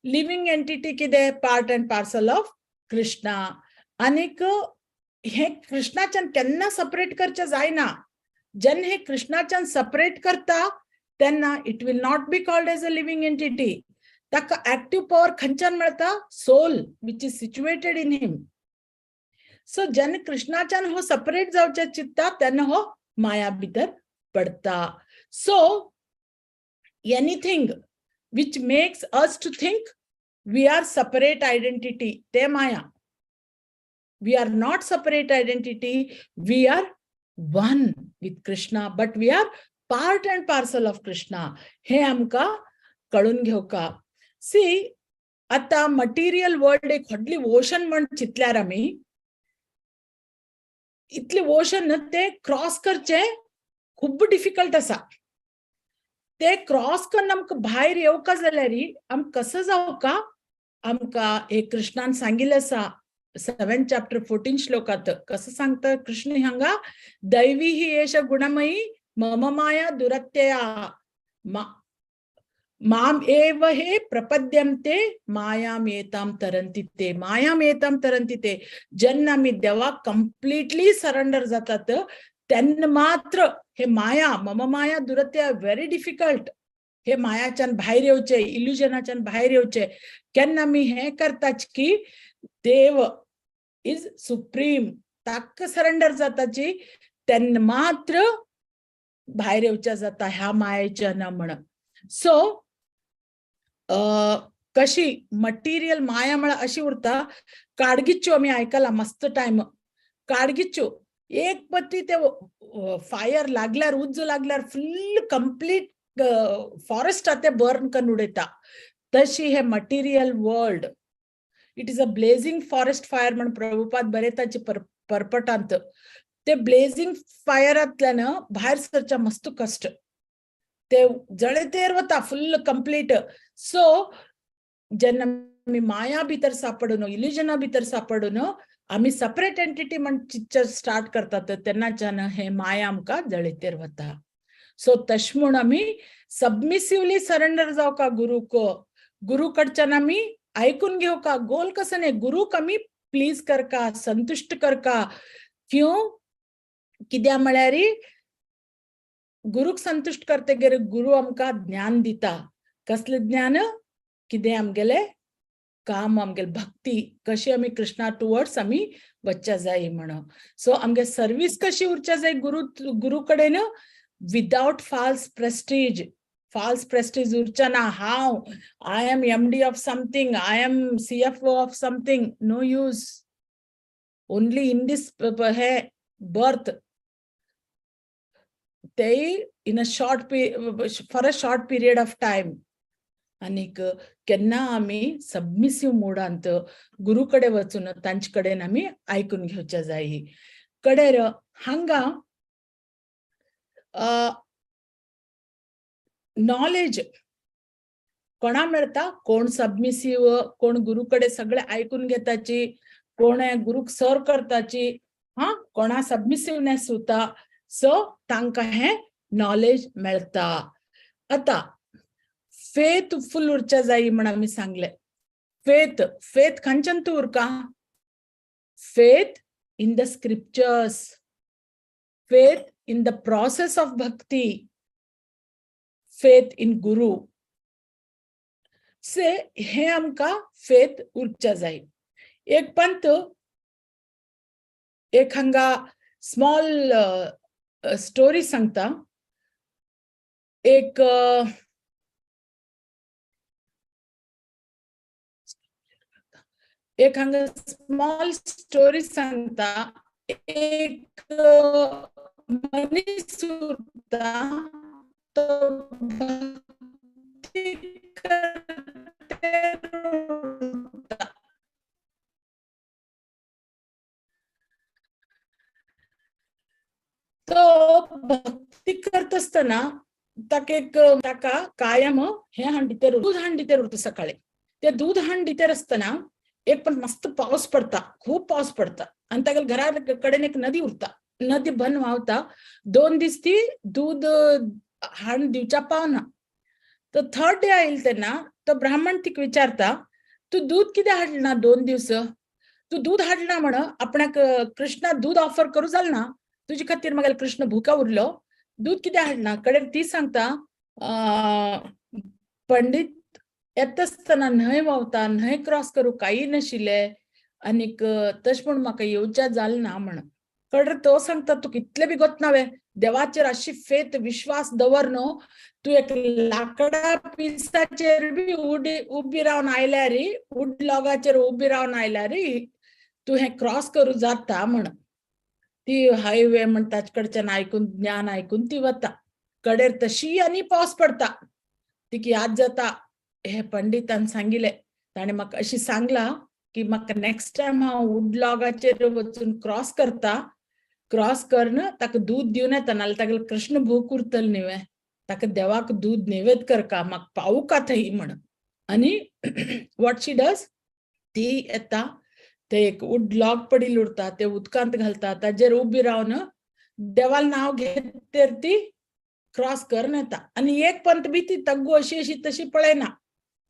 लिविंग एंटिटी कितें, part and parcel of Krishna. आनीक हे कृष्णाच्यान केन्ना सेपरेट करचे जायना. जेन्ना हे कृष्णाच्यान सेपरेट करता तेन्ना it will not be called as a living entity. ताका एक्टिव पॉवर खंयच्यान मेळटा, soul which is situated in him. So जेन्ना कृष्णाच्यान हो सेपरेट जावचे चित्ता तेन्ना हो माया भितर पडता. So anything which makes us to think we are separate identity, ते माया. We are not separate identity, we are one with Krishna, but we are part and parcel of Krishna. हे आमका कळून घेवका. सी आता मटेरियल वर्ल्ड एक व्हडली ocean म्हण चिंतल्यार आमी इतले ओशन ते क्रॉस करचे खूब डिफिकल्ट आसा. ते क्रॉस करून आमकां भायर येवका जाल्यार आमकां कसो जावका, आमकां हे कृष्णान सांगिल्लें आसा 7th chapter 14th श्लोकात. कसं सांगता कृष्ण हांगा, दैवी ही एष गुणमयी मम माया दुरत्यया माम एव हे प्रपद्यन्ते मायामेतां तरन्ति ते. मायामेतां तरन्ति ते. जेन्ना आमी देवाक कंप्लीटली सरेंडर जातात तेन्ना मात्र हे माया, मम माया दुरत्यया, व्हेरी डिफिकल्ट. हे मायाच्यान भायर येवचे, इल्युजनाच्यान भायर येवचे. केन्ना आमी हे करताच की देव इज सुप्रीम, ताका सरेंडर जाताची तेन्ना मात्र भायर येवचे जाता ह्या मायेच्यान म्हण. सो कशी मटेरियल माया म्हळ्यार अशी उरता. काडगिच्यो आमी आयकला मस्त टायम, काडगिच्यो एक पती ते फायर लागल्यार, उज्ज लागल्यार फुल्ल कंप्लीट फॉरेस्ट ते बर्न करून उडयता. तशी हे material world it is a blazing forest fire म्हणून प्रभुपाद बरेताचे परपटांत ते ब्लेझिंग फायरांतल्यान भायर सरच्या मस्त कष्ट ते जळतेर वता फुल कंप्लीट सो जेन्ना आमी माया भितर सापडून इल्युजना भितर सापडून आमी सेपरेट एंटिटी म्हण चिंतचे स्टार्ट करतात तेन्नाच्यान हे माया आमकां जळतेर वता सो तशें म्हूण आमी सबमिसिवली सरेंडर जावका गुरूक गुरु कडच्यान आमी आयकून घेवका गोल कसं नाही गुरूक आमी प्लीज करका संतुष्ट करका क्यों कित्याक म्हळ्यार गुरूक संतुष्ट करतकीर गुरु आमकां ज्ञान दिता कसलें ज्ञान कितें आमगेले काम आमगेले भक्ती कशी आमी कृष्णा टुवर्ड्स आमी वचचे जाय म्हणून सो आमगे सर्वीस कशी उरचे जाय गुरु कडेन without false prestige urchana how I am MD of something, I am CFO of something, no use. Only in this birth they in a for a short period of time anik केन्ना आमी submissive मोडांत गुरु कडे वचून तांचे कडेन आमी आयकून घेवचे जाय कडेर हांगा नॉलेज कोणा मेळटा कोण सबमिसिव कोण गुरु कडे सगळे आयकून घेताची कोण गुरुक सर्व करताची कोणा सबमिसिवनेस उरता सो तांकां हे नॉलेज मेळटा आता फेथ फुल उरचे जाय म्हण आमी सांगले फेथ खंयच्यान तूं उरका faith in the scriptures faith in the process of bhakti, faith in guru से हे आमका फेथ उरच्या जाय एक पंत एक हांगा स्मॉल स्टोरी सांगता एक हांगा स्मॉल स्टोरी सांगता एक मनीस उरता तो भक्ती करत असताना ताका कायम हे हांडीतेर दूध हांडीतेर उरता सकाळी ते दूध हांडीतेर असताना एक पण मस्त पाऊस पडता खूप पाऊस पडता आणि ताका घरा कडेन एक नदी उरता नदी बन व्हांवता 2 दीस ती दूध हाण दिवच्या पावना तर थर्ड डे आयल तेन्ना तो ब्राह्मण तिका विचारता तू दूध कितें हाडना 2 दीस तू दूध हाडना म्हण आपणाक कृष्णा दूध ऑफर करू जालना तुजे खातीर म्हाका कृष्ण भुका उरलो दूध कितें हाडना कडेन ती सांगता पंडित येता आसतना न्हंय व्हांवता न्हंय क्रॉस करूं काही नाशिल्ले आनीक तशें म्हूण म्हाका येवच्या जालना म्हण कडेन तो सांगता तू कितले बी गोतनावे देवाचेर अशी फेथ विश्वास दवर न्हू तू एक लाकडा पिसाचेर बी उबी रावन आयल्यार वूड लॉगाचेर उबी रावन आयल्यार तू हे क्रॉस करूं जाता म्हण ती हायवे म्हण ताचे कडच्यान आयकून ज्ञान आयकून ती वता कडेर तशी आनी पावस पडता तिका याद जाता हे पंडितान सांगिल्ले ताणें म्हाका अशी सांगला की म्हाका नेक्स्ट टायम हांव वूड लॉगाचेर वचून क्रॉस करता क्रॉस करन ताका दूध दिवन येता नाल्यार ताका कृष्ण भूक उरतली न्ही ताका देवाक दूध नैवेद करका म्हाका पावू का थंय म्हण आनी वॉट शी डज ती येता ते एक वूड लॉग पडिल्लो उरता ते उदकांत घालता ताजेर उबी रावन देवाल नांव घेतेर ती क्रॉस करन येता आनी एक पंत बी ती तग्गू अशी तशी पळयना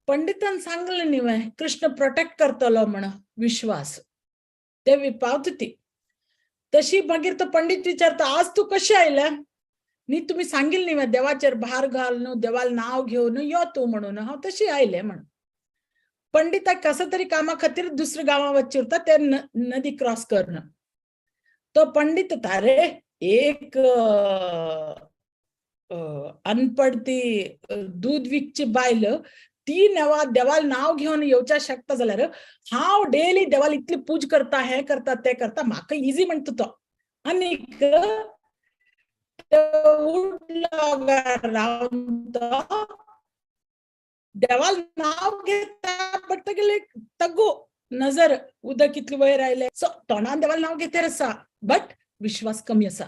पंडितान सांगलें न्ही कृष्ण प्रोटेक्ट करतलो म्हण विश्वास ते विपावता ती तशी मागीर तो पंडित विचारता आज तू कशी आयल्या न्ही तुमी सांगिल्ली न्ही देवाचेर भार घाल न्हू देवाल नांव घेवन यो तूं म्हणून हांव तशी आयलें म्हण पंडिताक कसा तरी कामा खातीर दुसऱ्या गांवां वचचें उरता ते नदी क्रॉस करन तो पंडित तारे एक अनपड ती दूध विकची बायल ती देवाल नाव घेऊन येवच्या शकता जाल्यार हांव डेली देवाल इतली पूज करता हे करता ते करता म्हाका इजी म्हणटा तो आनीक देवाल नाव घेता बट तेगेले तग्गू नजर उदक कितली वयर आयले सो तोंडान देवाला नांव घेते आसा बट विश्वास कमी आसा.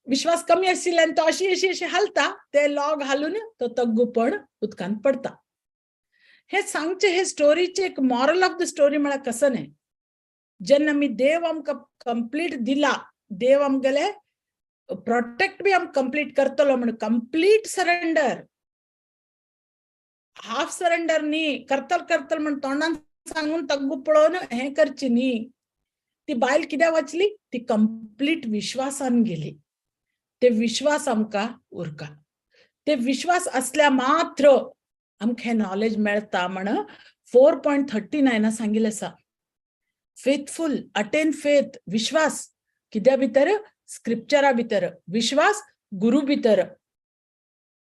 विश्वास कमी आशिल्ल्यान तो अशी हालता ते लॉग हालून तो तग्गूपण उदकांत पडता. हे सांगचे हे स्टोरीचे एक मॉरल ऑफ द स्टोरी म्हळ्यार कसं न्ही, जेन्ना आमी देव आमकां कंप्लीट दिला, देव आमगेले प्रोटेक्ट बी आमकां कंप्लीट करतलो म्हण कंप्लीट सरेंडर, हाफ सरेंडर न्ही, करतल म्हण तोंडान सांगून तग्गू पळोवन हे करची न्ही. ती बायल कित्याक वाचली, ती कंप्लीट विश्वासान गेली. ते विश्वास आमकां उरका. ते विश्वास असल्या मात्र आमकां हे नॉलेज मेळटा म्हण 4.39 सांगिल्लें आसा. फेथफुल, अटेन फेथ, विश्वास कित्या भितर, स्क्रिप्चरा भितर, विश्वास गुरु भितर.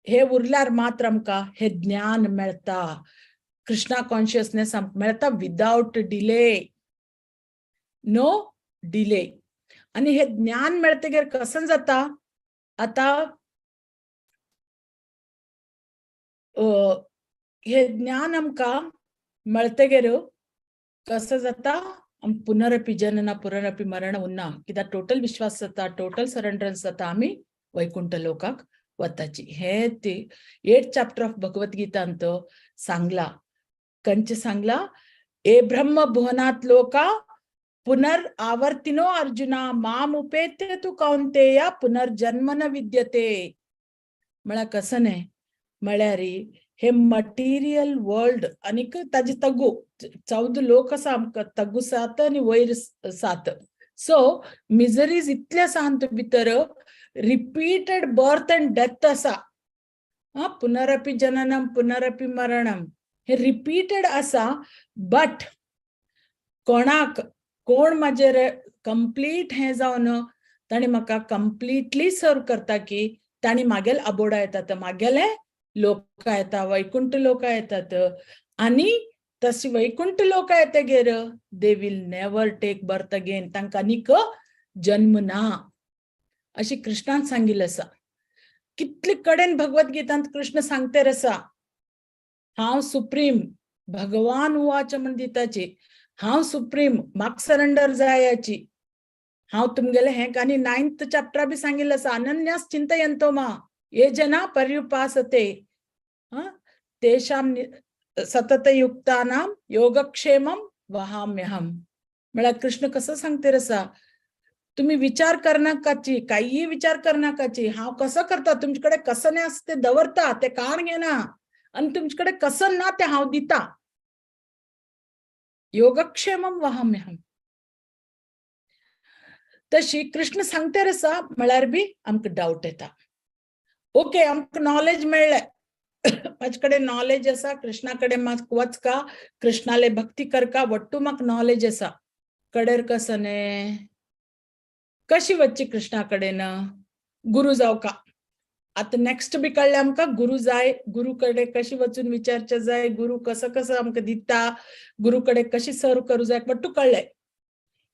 हे उरल्यार मात्र आमकां हे ज्ञान मेळटा, कृष्णा कॉन्शियसनेस आमकां मेळटा विदाउट डिले, नो डिले. आणि हे ज्ञान मेळटकीर कसं जाता, आता हे ज्ञान आमकां मेळटकीर कसं जाता, पुनरपि जनन पुनरपि मरण उरना. कित्याक टोटल विश्वास जाता, टोटल सरेंडरन्स जाता, आमी वैकुंठ लोकाक वताची. हे ते 8th चॅप्टर ऑफ भगवद्गीतांत सांगला. कंचे सांगला, ए ब्रह्म भुवनात लोका पुनर्आवर्तिनो अर्जुना माम उपेत्य तु कौंतेय पुनर्जन्म न विद्यते. म्हळ्यार कसं न्ही, म्हळ्यार हे मटेरियल वर्ल्ड आनीक ताजे तग्गू 14 लोक आसा आमकां, तग्गू 7 आनी वयर 7. सो मिजरीज इतले आसा हांतू भितर, रिपीटेड बर्थ एंड डेथ आसा. पुनरपि जननम पुनरपि मरणम हे रिपीटेड आसा. बट कोणाक कोण म्हाजेर कंप्लीट हे जावन ताणी म्हाका कंप्लीटली सर्व करता की ताणी मागेल अबोडा येतात, मागेले लोक येता, वैकुंठ लोक येतात. आणि तशी वैकुंठ लोक येतगीर they will never take birth again, तांकां आनीक जन्म ना अशी कृष्णान सांगिल्लें आसा. कितले कडेन भगवद्गीतांत कृष्ण सांगतेर आसा, हांव सुप्रीम, भगवान उवाच म्हण दिताची, हांव सुप्रीम, म्हाका सरेंडर जाय याची, हांव तुमगेले हे. आनी 9th चॅप्टर बी सांगिल्लें आसा, अनन्यास चिंतयन्तो मा ये जना पर्युपासते तेषां सततयुक्तानां योगक्षेमं वहाम्यहम. म्हळ्यार कृष्ण कसं सांगतेर आसा, तुम्ही विचार करनाकाची, काहीही विचार करनाकाची, हांव कसं करता, तुमचे कसं नाही असं ते दवरता, ते काण घेना, आणि तुमचे कसं ना ते हांव दिता. योगक्षेमम वहाम्यहम. तशी कृष्ण सांगतेर आसा म्हळ्यार बी आमकां डाऊट येता. ओके, आमकां नॉलेज मेळ्ळें, म्हाजे कडेन नॉलेज आसा, कृष्णा कडेन म्हाका वचका, कृष्णाले भक्ती करका, वट्टू म्हाका नॉलेज आसा. कडेर कसं न्ही, कशी वच्ची कृष्णा कडेन, गुरु जावका. आता नेक्स्ट बी कळ्ळें आमकां, गुरु जाय, गुरु कडेन कशी वचून विचारचें जाय, गुरु कसं कसं आमकां दिता, गुरु कडेन कशी सर्व करूं जाय, वट्टू कळ्ळें.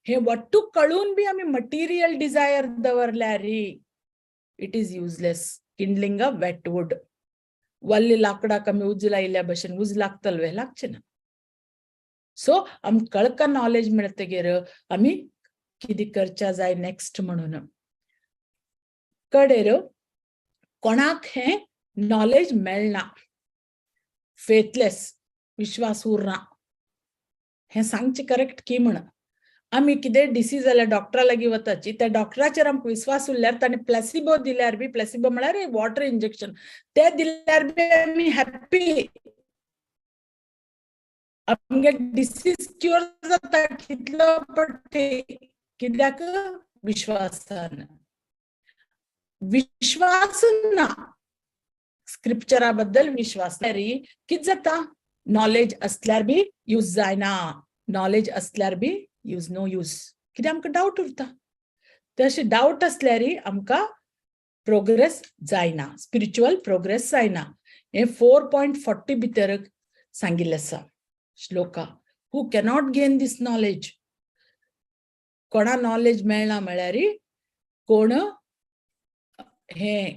हे वट्टू कळून बी आमी मटेरियल डिझायर दवरल्यार इट इज युजलेस. किंडलिंग अ वेटवूड, वल्ली लाकडाक आमी उज लायिल्ल्या भशेन उज लागतलो, लागचे ना. सो आमकां कळका नॉलेज मेळटगीर आमी कितें करच्या जाय नेक्स्ट म्हणून. कडेर कोणाक हे नॉलेज मेळना, फेथलेस, विश्वास उरना, हे सांगचे करेक्ट की म्हण. आमी कितें डिसीज जाल्यार डॉक्टरा लागीं वताची, त्या डॉक्टराचेर आमकां विश्वास उरल्यार ताणें प्लेसिबो दिल्यार बी, प्लेसिबो म्हळ्यार वॉटर इंजेक्शन, ते दिल्यार बी आमी हॅप्पी, आमगे डिसीज क्युअर जाता कितलो पट्टी, कित्याक विश्वासान. विश्वास ना, स्क्रिप्चरा बद्दल विश्वास कित जाता, नॉलेज असल्यार बी यूज जायना, नॉलेज असल्यार बी यूज नो यूज, कित्याक आमकां डाऊट उरता. तशी डाऊट असल्यार आमकां प्रोग्रेस जायना, स्पिरिच्युअल प्रोग्रेस जायना. हे 4.40 भितर सांगिल्लें आसा श्लोका. हू कॅनॉट गेन दिस नॉलेज, कोणा नॉलेज मेळना म्हळ्यार कोण हे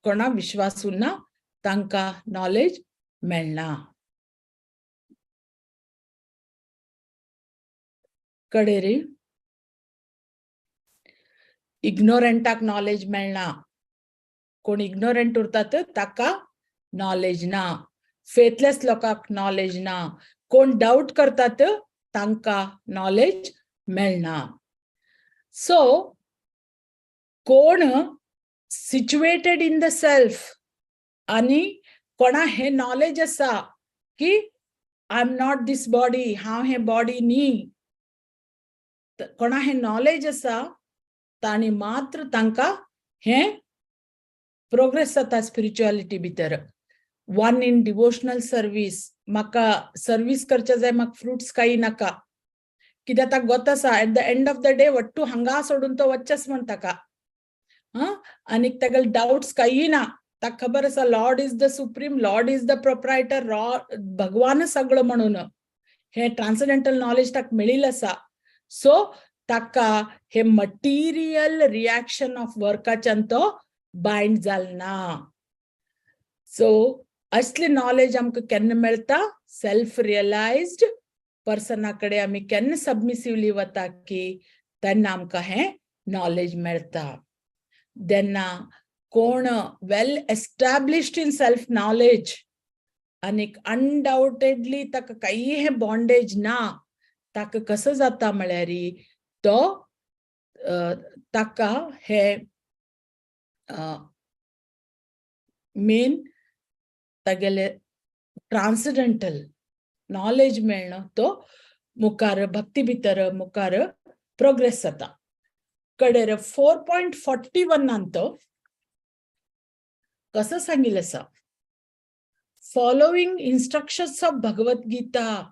कोणा विश्वास उरना तांकां नॉलेज मेळना. कडेरी इग्नोरंटाक नॉलेज मेळना. कोण इग्नोरंट उरतात ताका नॉलेज ना. फेथलेस लोकांक नॉलेज ना. कोण डाऊट करतात तांकां नॉलेज मेळना. सो कोण सिच्युएटेड इन द सेल्फ आणि कोणा हे नॉलेज असा की I am not this body, हांव हे बॉडी न्ही, कोणा हे नॉलेज असा ताणी मात्र तांकां हे प्रोग्रेस जाता स्पिरिच्युअलिटी भितर. वन इन डिवोशनल सर्वीस, म्हाका सर्वीस करचे जाय, म्हाका फ्रुट्स काही नाका, कित्याक ताका गोत आसा at the end of the day Wattoo हांगा सोडून तो वच्चेस म्हण ताका. आनी ताका डाउट्स काही ना. ताका खबर आसा Lord is the supreme, Lord is the proprietor, भगवान सगळं म्हणून हे ट्रान्सडेंटल नॉलेज ताका मेळिल्लें आसा. सो ताका हे मटिरियल रिएक्शन ऑफ वर्काच्यान तो बाइंड जालना. सो असले नॉलेज आमकां केन्ना मेळटा? सेल्फ रियलायज्ड पर्सना कडेन आमी केन्ना सबमिसिवली वता की तेन्ना आमकां हे नॉलेज मेळटा. जेन्ना कोण वेल एस्टॅब्लिश्ड इन सेल्फ नॉलेज आनी अनडाउटेडली ताका काही हे बॉन्डेज ना, ताका कसं जाता म्हळ्यार तो ताका हे मेन तागेले ट्रान्सडेंटल नॉलेज मेळना, तो मुखार भक्ती भितर मुखार प्रोग्रेस जाता. कडेर 4.41 तो कसं सांगिल्लें आसा? Following instructions of Bhagavad Gita.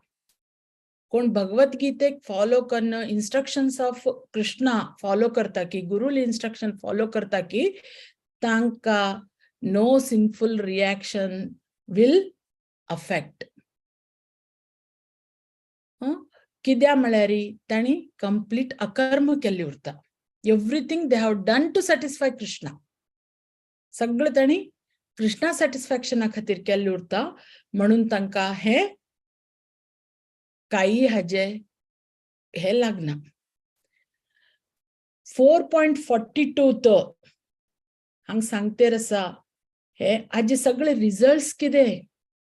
कोण भगवत गीतेक फॉलो करना, इंस्ट्रक्शन्स ऑफ कृष्णा फॉलो करता की, गुरुल इंस्ट्रक्शन फॉलो करता की तांकां no sinful reaction will affect. कित्याक म्हळ्यार तांणी कंप्लीट अकर्म केल्ली उरता. Everything they have done to satisfy Krishna. सगळं तांणी कृष्णा सॅटिस्फॅक्शना खातीर केल्ली उरता, म्हणून तांकां हे काही हाजे हे लागना. 4.42 तो हांगा सांगतेर आसा हे हाजे सगळे रिजल्ट्स कितें?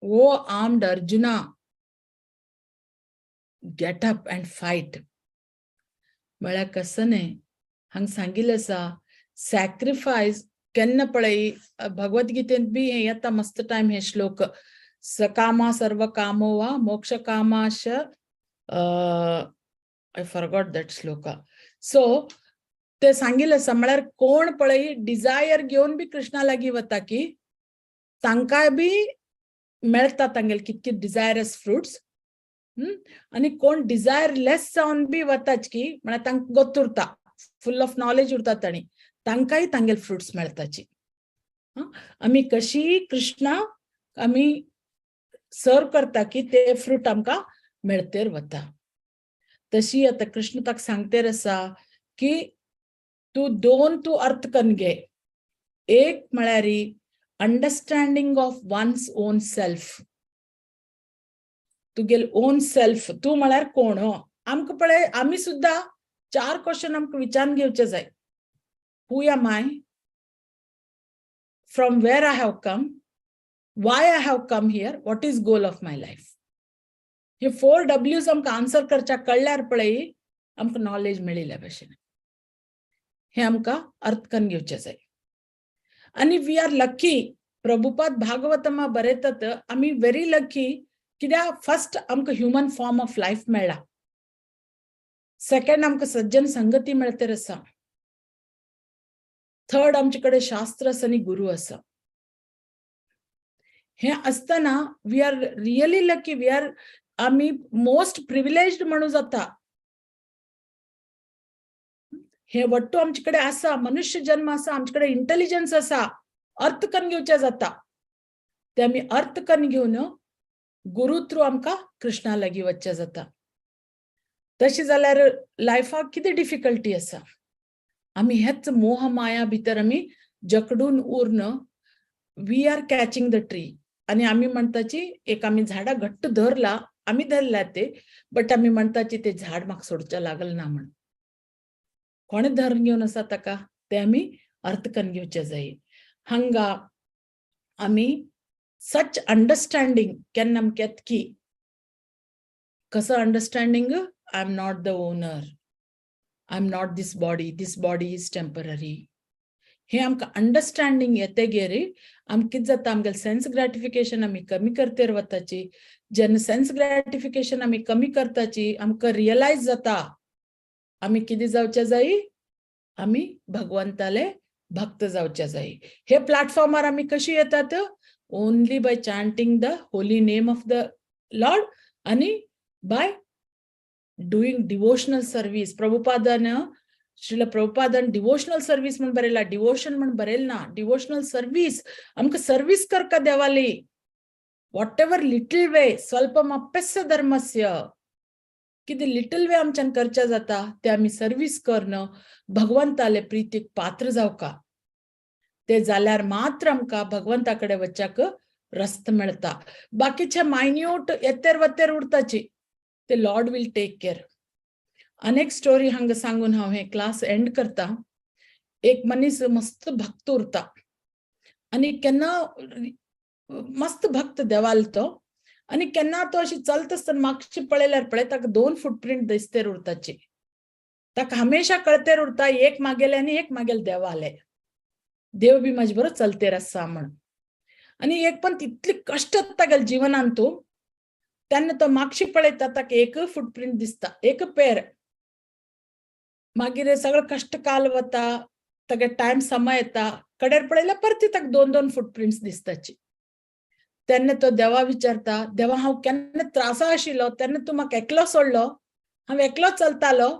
O armed Arjuna, get up and fight. म्हळ्यार कसं न्ही, हांगा सांगिल्लें आसा सॅक्रिफायस केन्ना पळय भगवद्गीतेंत बी हे येता मस्त टायम हे श्लोक, सकामा सर्व कामो वा मोक्ष कामाश, आय फॉरगॉट दॅट श्लोका. सो ते सांगिल्लें आसा म्हळ्यार कोण पळय डिझायर घेवन बी कृष्णा लागीं वता की तांकां बी मेळटा तांगेले कितके डिझायरस फ्रुट्स. आनी कोण डिझायरलेस जावन बी वताच की म्हळ्यार तांकां गोत उरता, फुल ऑफ नॉलेज उरता तांणी, तांकांय तांगेले फ्रुट्स मेळटाची. आमी कशी कृष्णा आमी सर्व करता की ते फ्रूट आमकां मेळतेर वता. तशी आता कृष्ण ताका सांगतेर आसा की तू अर्थ करून घे. एक म्हळ्यार understanding of one's own self. तुगेल ओन सेल्फ, तू म्हळ्यार कोण? आमकां पळय आमी सुद्धा 4 क्वेश्चन आमकां विचारून घेवचे जाय. Who am I? From where I have come? Why I have come here? What is goal of my life? हे 4 W's आमकां आन्सर करच्या कळल्यार पळय आमकां नॉलेज मेळिल्ल्या भशेन हे आमकां अर्थ करून घेवचे जाय. आनी वी आर लकी. प्रभुपाद भागवतमा बरयतात आमी व्हेरी लकी, कित्याक फर्स्ट आमकां ह्युमन फॉर्म ऑफ लायफ मेळ्ळा. सेकंड आमकां सज्जन संगती मेळतेर आसा. थर्ड आमचे कडेन शास्त्र आनी गुरु आसा. हे असताना we are really lucky. We are आमी मोस्ट प्रिविलेज्ड म्हणू जाता. हे वट्टू आमचे कडेन आसा, मनुष्य जन्म आसा, आमचे कडेन इंटेलिजन्स आसा, अर्थ करून घेवचे जाता. ते आमी अर्थ करून घेवन गुरु थ्रू आमकां कृष्णा लागीं वचचें जाता. तशें जाल्यार लायफाक कितें डिफिकल्टी आसा? आमी हेच मोह माया भितर आमी जकडून उरन we are catching the tree. आणि आम्ही म्हणताची एक आम्ही झाडा घट्ट धरला आम्ही धरला ते बट आम्ही म्हणताची ते झाड म्हाका सोडच्या लागल ना म्हण कोणे धरून घेऊन आसा ताका ते आम्ही अर्थ करून घेवचे जाय हांगा आम्ही सच अंडरस्टँडिंग केन्ना आमकां येता की कसं understanding I am not the owner I am not this body is temporary हे आमकां अंडरस्टँडिंग येते गेरे आमकां कितें जाता आमगेलें सेन्स ग्रॅटिफिकेशन आमी कमी करतेर वताची जेन्ना सेन्स ग्रॅटिफिकेशन आमी कमी करताची आमकां रियलायज जाता आमी कितें जावचे जाय आमी भगवंताले भक्त जावचे जाय हे प्लॅटफॉर्मार आमी कशी येतात only by chanting the holy name of the lord आणि बाय डुईंग डिवोशनल सर्व्हिस प्रभुपादान श्रील प्रभुपादान डिवोशनल सर्व्हिस म्हणून बरयला डिवोशन म्हणून बरयला ना डिवोशनल सर्व्हिस आमकां सर्व्हिस करका देवाली वॉट एवर लिटल वे स्वल्पमप्यस्य धर्मस्य कितें लिटल वे आमच्यान करचे जाता ते आमी सर्व्हिस करणं भगवंताले प्रीतीक पात्र जावका ते जाल्यार मात्र आमकां भगवंता कडेन वचच्याक रस्त मेळटा बाकीचे मायन्यूट येतेर वतेर उरताची ते लॉर्ड विल टेक केअर अनेक स्टोरी हांगा सांगून हांव हे क्लास एंड करता एक मनीस मस्त भक्त उरता आनी केन्ना मस्त भक्त देवाल तो आनी केन्ना तो अशी चलता आसतना मागची पळयल्यार पळय ताका 2 फुटप्रिंट दिसतेर उरताची ताका हमेशा कळतेर उरता एक मागेले आनी एक मागेले देवाले देव बी म्हाजे बरो चलतेर आसा म्हण आनी एक पण तितली कश्ट तागेले जिवनांत तेन्ना तो मागशी पळयता ताका एक फुटप्रिंट दिसता एक पेर मागीर सगळं कष्ट काल वता तागे टायम समय येता कडेर पळयल्यार परती ताका 2-2 फुटप्रिंट्स दिसताची तेन्ना तो देवा विचारता देवा हांव केन्ना त्रासा आशिल्लो तेन्ना तूं म्हाका एकलो सोडलो हांव एकलो चलतालो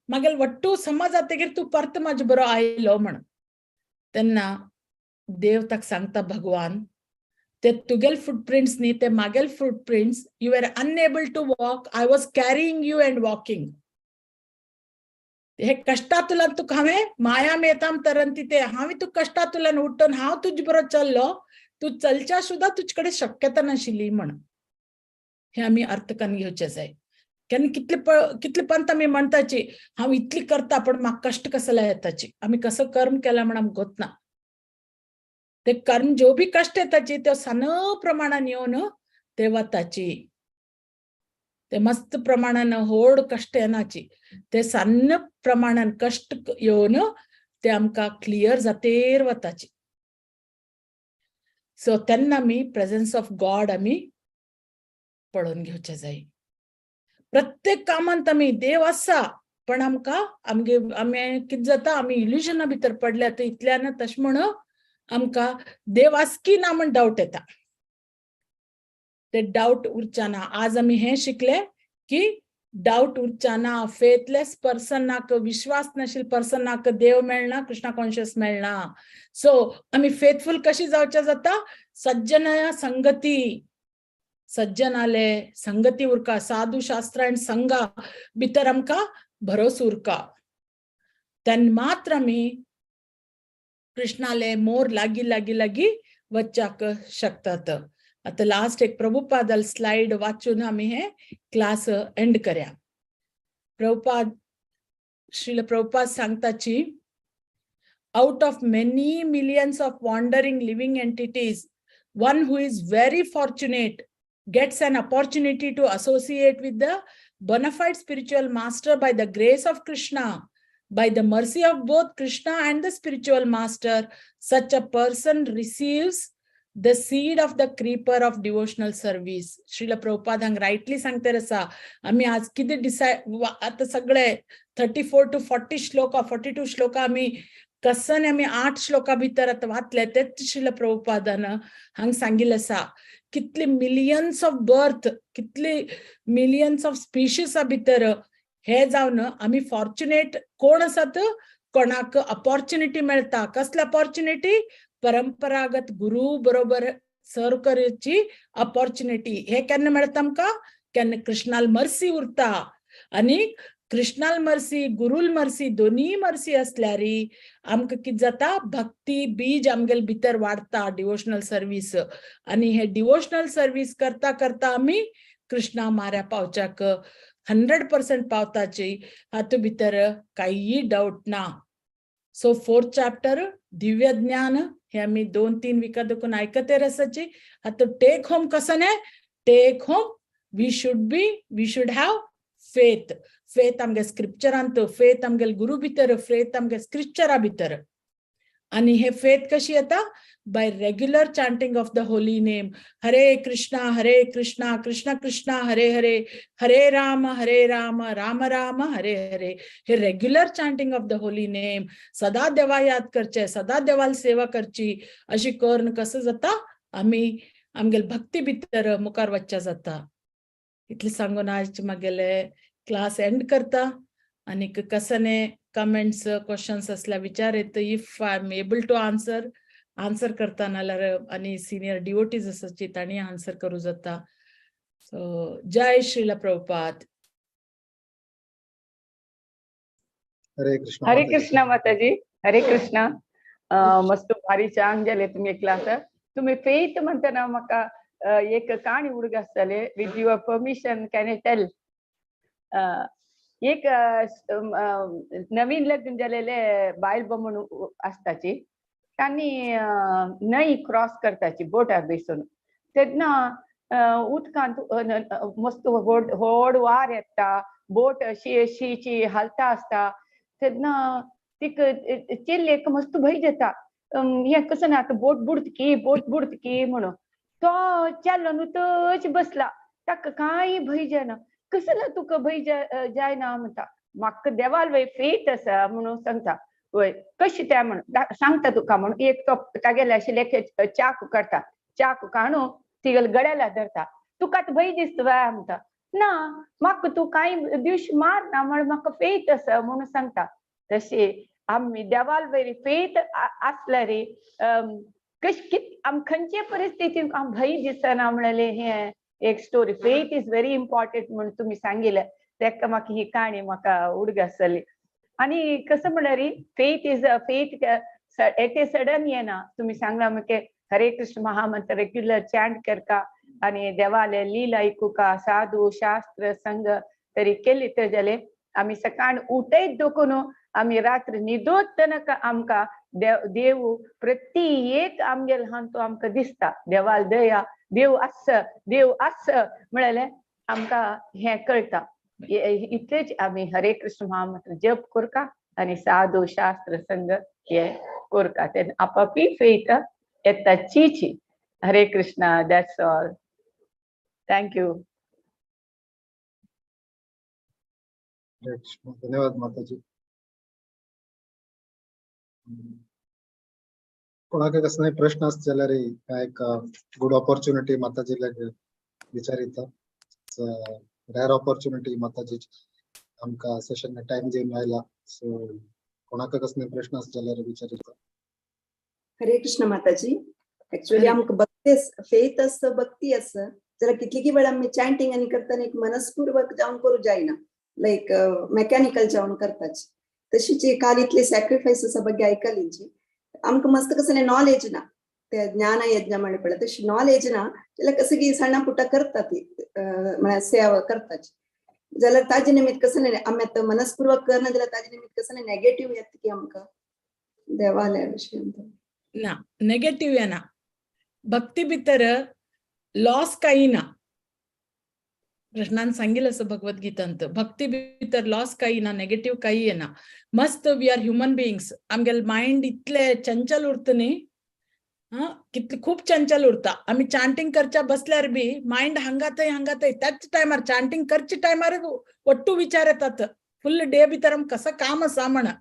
मागेल वट्टू समज जातकीर तूं परत म्हाजे बरो आयलो म्हण तेन्ना देव ताका सांगता भगवान ते तुगेल फुटप्रिंट्स न्ही ते मागेल footprints you are unable to walk I was carrying you and walking हे कष्टातुल्यान तुका हांवें माया मेताम तरंती ते हांवें तूं कष्टातुल्यान उठून हांव तुजे बरो चल्लो तूं चलच्या सुद्दां तुजे कडेन शक्यता नाशिल्ली म्हण हे आमी अर्थ करून घेवचे जाय केन्ना कितले पंत आमी म्हणटाची हांव इतली करता पण म्हाका कश्ट कसले येताची आमी कसं कर्म केला म्हण आमकां गोतना ते कर्म जो भी कष्ट येताची ते सन प्रमाणान येवन ते वताची ते मस्त प्रमाणान होड कष्ट येनाची ते सन्न प्रमाणान कष्ट येवन ते आमकां क्लियर जातेर वताची सो तेन्ना आमी प्रेझन्स ऑफ गॉड आमी पळोवन घेवचे जाय प्रत्येक कामांत आमी देव आसा पण आमकां आमगे कितें जाता आमी इल्युजना भितर पडल्या ते इतल्यान तशें म्हण आमकां देव आसकी ना म्हण डावट येता ते डावट उरचाना आज आमी हे शिकले की डाउट उरचाना फेथलेस पर्सनाक विश्वास नाशिल पर्सनाक देव मेळना कृष्णा कॉन्शियस मेळना सो आमी फेथफुल कशी जावचे जाता सज्जन संगती सज्जनाले संगती उरका साधू शास्त्र आनी संगा भितर आमकां भरोसो उरका तेन्ना मात्र आमी कृष्णाले मोर लागी लागी लागी वचच्याक शकतात आता लास्ट एक प्रभुपादल स्लाइड वाचून आम्ही हे क्लास एंड करया Prabhupada Srila Prabhupada सांगताची out of many millions of wandering living entities one who is very fortunate gets an opportunity to associate with the bona fide spiritual master by the grace of Krishna by the mercy of both Krishna and the spiritual master such a person receives the seed of the creeper of devotional service. Srila Prabhupada rightly सांगते रसा आम्ही आज किती decide आता सगळे 34 to 40 shloka 42 shloka आम्ही कसन आम्ही 8 श्लोका भितर आता वाचले तेच श्रील प्रभुपादान हांग सांगिल्ले आसा कितले मिलियन्स ऑफ बर्थ कितले मिलियन्स ऑफ स्पीशीज भितर हे जावन आम्ही फॉर्च्युनेट कोण आसात कोणाक अपॉर्च्युनिटी मेळटा कसले अपॉर्च्युनिटी परंपरागत गुरु बरोबर सर्व करची अपॉर्च्युनिटी हे केन्ना मेळटा आमकां केन्ना कृष्णाल मर्सी उरता आणि कृष्णाल मर्सी गुरुल मर्सी दोन्ही मर्सी असल्यार आमकां कितें जाता भक्ती बीज आमगेल भितर वाडता डिवोशनल सर्व्हिस आणि हे डिवोशनल सर्व्हिस करता करता आमी कृष्णा म्हाऱ्या पावच्याक 100% पावताची हातू भितर काही डाऊट ना. सो 4th चॅप्टर दिव्य ज्ञान हे आम्ही 2-3 विका देखून ऐकते रसाची. आता टेक होम कसं नाही, take home we should have faith. Faith आमगे स्क्रिप्चरांत, फेथ आमगे गुरु भितर, फेथ आमगे स्क्रिप्चरा भितर. आणि हे फेथ कशी येता? By regular chanting of the holy name. Hare Krishna Krishna Krishna Hare Hare, हरे राम राम राम हरे हरे. हे regular chanting of the holy name. सदा देवा याद करचे, सदा देवाला सेवा करची अशी करून कसं जाता आम्ही आमगेल भक्ती भितर मुखार वच्चा जाता. इतले सांगून आज मागेले क्लास एंड करता. आणि कसने कमेंट्स क्वेश्चन्स असल्या विचार येत, if I am able to answer करता नाल्यार आणि सिनियर डिवोटीज आसाची तांणी आन्सर करू जाता. सो जय श्रीला प्रभुपाद. हरे कृष्ण. हरे कृष्णा माताजी. हरे कृष्णा. मस्त भारी छान गेले तुम्ही क्लास. तुम्ही फेथ म्हणताना म्हाका एक काणी उडग आसतले. With your permission can I tell? एक नवीन लग्न जालेले बायल बमण आसताची, त्यांनी न्हंय क्रॉस करताची बोटार बसून. तेन्ना उदकांत मस्त व्हड वार येता, बोट अशी हालता आसता. तेन्ना तीक चेल्लेक मस्त भंय जाता. हे कसं ना, आता बोट बुडतकी म्हणून. तो चेल्लो न्हू तच बसला, ताका कांय भंय जायना. कसं ना तुका भंय जायना म्हणटा. म्हाका देवाल वय फेथ आसा म्हणून सांगता. वय कशी त्या म्हणून सांगता तुका म्हणून. एक तो तागेले आशिल्ले चाकू काडटा, चाकू काडून तिगेल गड्याला धरता. तुका आतां भंय दिसता काय म्हणटा. ना म्हाका तू कांय दिवश मारना म्हण म्हाका फेथ आसा म्हणून सांगता. तशी आमी देवाल वयरी फेथ आसल्यार आम खंयचे परिस्थितीन आम भंय दिसना म्हणले. हे एक story. Faith is very important म्हणून तुम्ही सांगितलं. तेका म्हाका ही काणी म्हाका उडग आसली. आणि कसं म्हणल्यार faith is faith at a sudden येना. तुम्ही सांगला म्हणजे हरे कृष्ण महामंत्र रेग्युलर चॅन्ट करता आणि देवाले लीला ऐकूका, साधू शास्त्र संग तरी केली तर जाले. आम्ही सकाळ उठयत देखून आम्ही रात्री न्हिदोत तनक आमका देव प्रत्येक आमगेल हान तो आमकां दिसता. देवाल दया, देव आस म्हळ्यार आमका हे कळटा. इतलेच आम्ही हरे कृष्ण महामंत्र जप करता आणि साधू शास्त्र संग हे करता. तेन्ना आपापी फेथ येता ची. हरे Krishna. That's all. Thank you. धन्यवाद माताजी. कोणाक कसले प्रश्न आसत जाल्यार एक गुड ऑपॉर्च्युनिटी माताजीला विचारिता. रेअर ऑपॉर्च्युनिटी माताजी आमका सेशन टाइम जे मेळला. सो कोणाक कसले प्रश्न आसत जाल्यार विचारिता. हरे कृष्ण माताजी. ऍक्च्युअली आमकां भक्ती फेथ आसता, भक्ती आसता जाल्यार कितली वेळा आमी चॅन्टिंग आनी करतना एक मनस्पूर्वक जावन करूं जायना, लायक मेकॅनिकल जावन करपाची. तशीच काल इतले सॅक्रिफायसेस ಬಗ್ಗೆ ऐकलींची आमकां मस्त कसं नॉलेज ना. ते ज्ञान यज्ञ म्हणे पडलं तशी नॉलेज ना जाल्यार कसं की सಣ್ಣ पुट्ಟ करता ती म्हळ्यार सेवा करताची. जाल्यार ताजे निमित्त कसं नाही आमी आतां मनस्पूर्वक करना जाल्यार ताजे निमित्त कसं नेगेटिव्ह येता की आमकां देवाल्या विशयी. ना नेगेटिव्ह येना. भक्ती भितर लॉस काही ना. कृष्णान सांगितलं असं भगवद्गीतांत. भक्ती भितर लॉस काही ना, नेगेटिव्ह काही येना. मस्त वी आर ह्युमन बिईंग्स. आमगेल माइंड इतले चंचल उरता न्ही, कितले खूप चंचल उरता. आम्ही चॅन्टिंग करच्या बसल्यार बी माइंड हांगातय त्याच टायमार चॅन्टिंग करच्या टायमार ಒಟ್ಟು विचार येतात. फुल डे भितर आमकां कसं काम आसा म्हणा.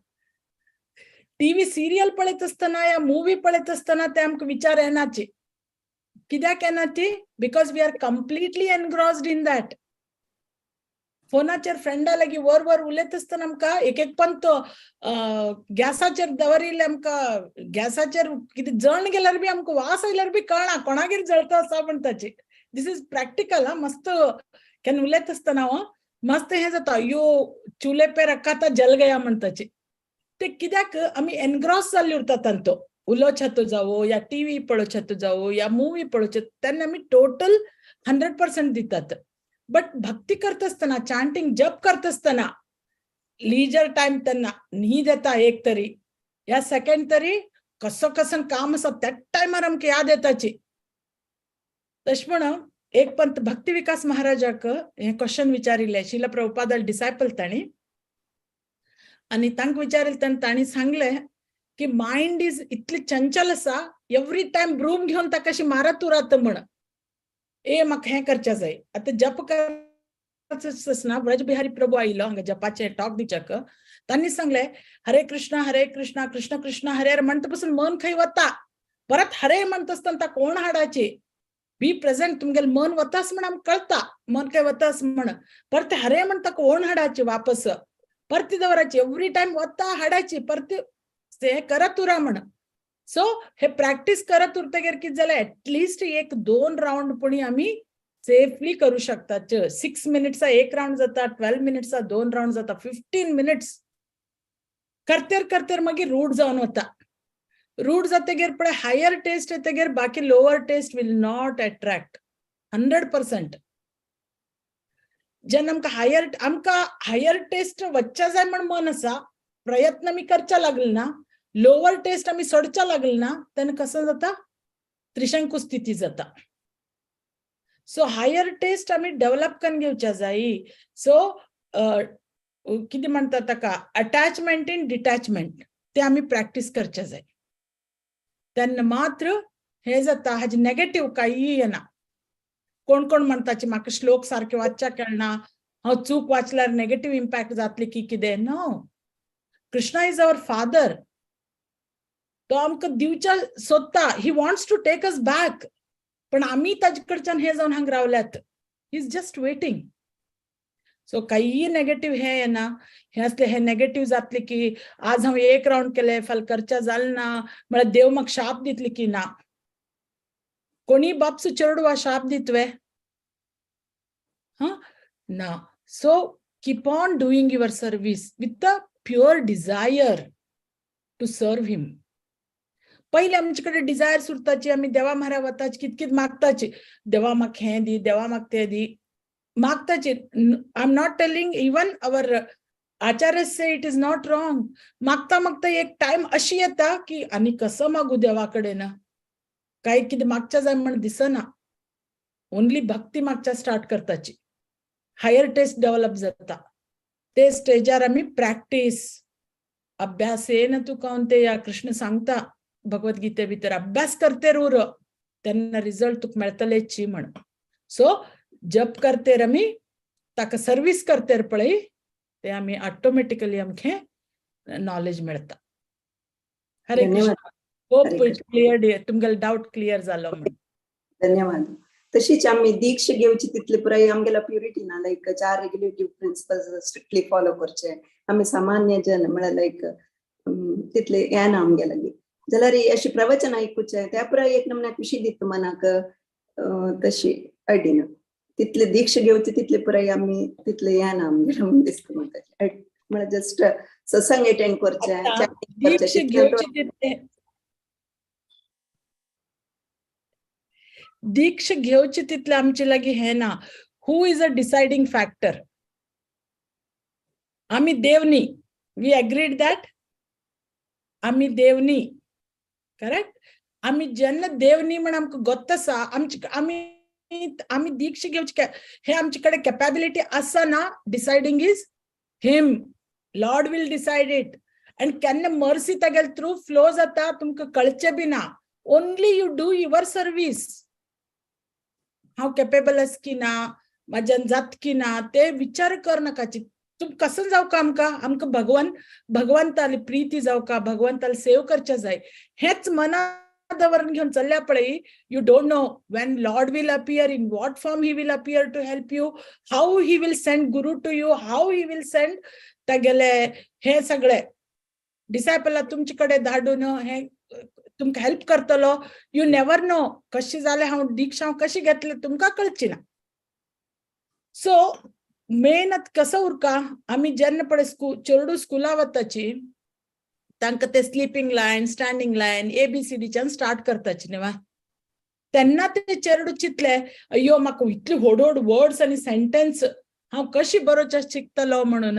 टीव्ही सिरियल पळयत आसतना या मूवी पळयत आसतना ते आमकां विचार येनाचे. कित्याक येनाचे? Because we are completely engrossed in that. फोनाचेर फ्रेंडा लागीं वर उलयत आसतना आमकां एक पण तो गॅसाचेर दवरिल्ले आमकां गॅसाचेर कितें जळण गेल्यार बी आमकां वास आयल्यार बी कळना कोणागेर जळता आसा म्हण ताची. दिस इज प्रॅक्टिकल. मस्त केन्ना उलयत आसतना मस्त हे जाता, यो चुले पे रखा था जल गया म्हण ताची. ते कित्याक आमी एनग्रॉस जाल्ली उरता तांतो. उलोवचें जावो या टीव्ही पळोवचें जावो या मूवी पळोवचें, तेन्ना आमी टोटल 100% दितात. बट भक्ती करत असताना, चांटिंग जप करत असताना लीजर टाइम त्यांना न्ही देता एक तरी या सेकंड तरी कसं कसं काम असं त्या टायमार आमकां याद येताची. तशें म्हणून एक पंत भक्ती विकास महाराजाक हे क्वेश्चन विचारिल्ले, शिला प्रभुपादा डिसायपल ताणी, आणि तांकां विचारिल्ले तेन्ना ताणी सांगलें की मायंड इज इतली चंचल आसा, एवरी टायम ब्रूम घेवन ताका अशी मारत उरता म्हण. म्हाका हें करचें जाय. आतां जप करतना ब्रज बिहारी प्रभू आयलो हांगा जपाचे टॉक दिवच्याक. तांणी सांगलें हरे कृष्णा कृष्ण कृष्ण हरे हरे म्हणटा पासून मन खंय वता, परत हरे म्हणटा आसतना कोण हाडाची. बी प्रेझेंट, तुमगेलें मन वतास म्हण आमकां कळटा, मन खंय वतास म्हण. परत हरे म्हणटा कोण हाडाची वापस, परती दवराची, एवरी टायम वता हाडाची, परती हे करत उरा म्हण. सो हे प्रॅक्टिस करत उरतगीर कितें जालें, एटलिस्ट 1-2 राउंड पुणी आमी सेफली करू शकतात. 6 मिनिट्सा 1 राउंड जाता, 12 मिनिट्सा 2 राउंड जाता, 15 मिनिट्स करतेर करतेर मागीर रूट जावन वता. रूट जातगीर पळय हायर टेस्ट येतगीर बाकी lower taste will not attract 100%. जेन्ना आमकां हायर टेस्ट वच्चा जाय म्हण मन आसा, प्रयत्न आमी करच्या लागले ना, लोअर टेस्ट आमी सोडच्या लागले ना, तेन्ना कसं जाता, त्रिशंकू स्थिती जाता. सो हायर टेस्ट आमी डेव्हलप करून घेवच्या जाय. सो कितें म्हणटा ताका, अटॅचमेंट इन डिटॅचमेंट, ते आमी प्रॅक्टिस करचे जाय. तेन्ना मात्र हे जाता, हाजे नेगेटिव्ह कांय येना. कोण कोण म्हणटाचे म्हाका श्लोक सारके वाचच्या कळना, हांव चूक वाचल्यार नेगेटिव्ह इम्पॅक्ट जातली की कितें. No, Krishna is our father. तो आमकां दिवच्या सोदता. He wants to take us back, पण आमी ताजे कडच्यान हे जावन हांगा रावल्यात. He is just waiting. So काही नेगेटिव्ह हे येना. हे असले हे नेगेटिव्ह जातले की आज हांव 1 राउंड केले, फाल करच्या जालें ना म्हळ्यार देव म्हाका शाप दितले की ना. कोणी बापसू चेडवा शाप दितवे ना. So keep on doing your service with the pure desire to serve him. पहिले आमचे कडेन डिझायर सुरताची, आमी देवा म्हाऱ्या वताची, कित कित मागताची, देवा म्हाका हें दी, देवा म्हाका तें दी, मागताची. I am not telling, even our आचार्य say it is not wrong. मागता मागता एक टाइम अशी येता की आनी कसं मागू देवा कडेन, काय कितें मागच्या जाय म्हण दिसना. ओन्ली भक्ती मागच्या स्टार्ट करताची. हायर टेस्ट डेव्हलप जाता. ते स्टेजार आमी प्रॅक्टिस, अभ्यास येना तुका ते या कृष्ण सांगता भगवद्गीते भितर, अभ्यास करतेर उर तेन्ना रिजल्ट तुका मेळटलेची म्हण. सो जप करतेर आमी ताका सर्वीस करतेर पळय ते आमी ऑटोमॅटिकली आमचे नॉलेज मेळटा. हरे कृष्ण. होप क्लियर, तुमगेलो डाऊट क्लियर जालो म्हण. धन्यवाद. तशीच आम्ही दीक्ष घेवची तितले पुराय आमगेला प्युरिटी ना, लायक 4 रेग्युलेटिव्ह प्रिन्सिपल्स स्ट्रिक्टली फॉलो करचे. आम्ही सामान्य जन म्हळ्यार लायक तितले हे ना आमगे लागी. जाल्यार अशी प्रवचन ऐकूचे त्या पुराय एक नमूने खुशी दिता मनाक. तशी आयडिना तितले दीक्ष घेवचे तितले पुराय आम्ही तितले हे ना आमगेला म्हण दिसता म्हाका. म्हळ्यार जस्ट सत्संग अटेंड करचे, दीक्ष घेवची तितले दीक्ष घेवची तितले आमचे लागी हे ना. Who is a deciding factor. आम्ही देवनी, वी एग्रीड दॅट आम्ही देवनी, करेक्ट. आम्ही जेन्ना देवनी म्हण आमकां गोत्त आसा, आम्ही दीक्ष घेवची हे आमचे कडेन कॅपेबिलिटी आसा ना. Deciding is him. Lord will decide it. End केन्ना मर्सी तागेल थ्रू फ्लो जाता तुमकां कळचे बी ना. Only you do your service. हांव कॅपेबल आस की ना, म्हाज्यान जात की ना, ते विचार करनाकाची. तुम कसं जावका आमकां भगवंताली प्रीती जावका, भगवंताला सेव करचे जाय, हेच मनात दवरून घेवन चल्ल्या पळय. You don't know when lord will appear, in what form he will appear to help you, how he will send guru to you, how he will send तागेले हे सगळे डिसायपला तुमचे कडेन धाडून हे तुमकां हेल्प करतलो. यू नेवर नो कशी जालें. हांव दीक्षा कशी घेतली तुमकां कळची ना. सो मेहनत कसं उरका. आम्ही जेन्ना पळय चेडूं स्कुला वताची तांकां ते स्लिपींग लायन, स्टँडिंग लायन, ABCDच्यान स्टार्ट करताची न्हय. त्यांना ते चेरडू चितले अय्यो म्हाका इतली व्हड व्हड वर्ड्स आनी सेंटेन्स हांव कशी बरोवचे शिकतलो म्हणून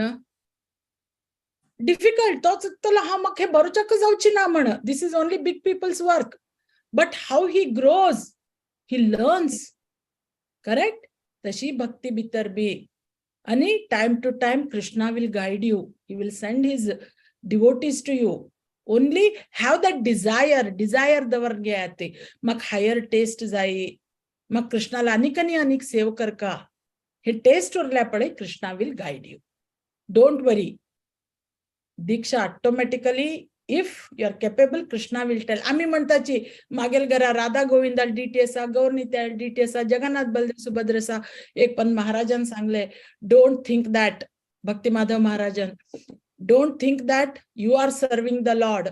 डिफिकल्ट तो चिंतलो हांव म्हाका हे बरोवच्याक जावची ना म्हण this is only big people's work but how he grows he learns correct तशी भक्ती भितर बी आणि time to time Krishna will guide you he will send his devotees to you only have that desire दवर ते मग हायर टेस्ट जाई मग कृष्णाला अनेक अनेक सेव करका हे टेस्ट उरल्या पडे Krishna will guide you don't worry diksha automatically if you are capable Krishna will tell आम्ही म्हणताची मागेल घरा राधा गोविंदा डीटी आसा गौरनित्या डीटी आसा जगन्नाथ बलदेव सुभद्र आसा एक पण महाराजान सांगले don't think that Bhakti Madhav महाराजन don't think that you are serving the lord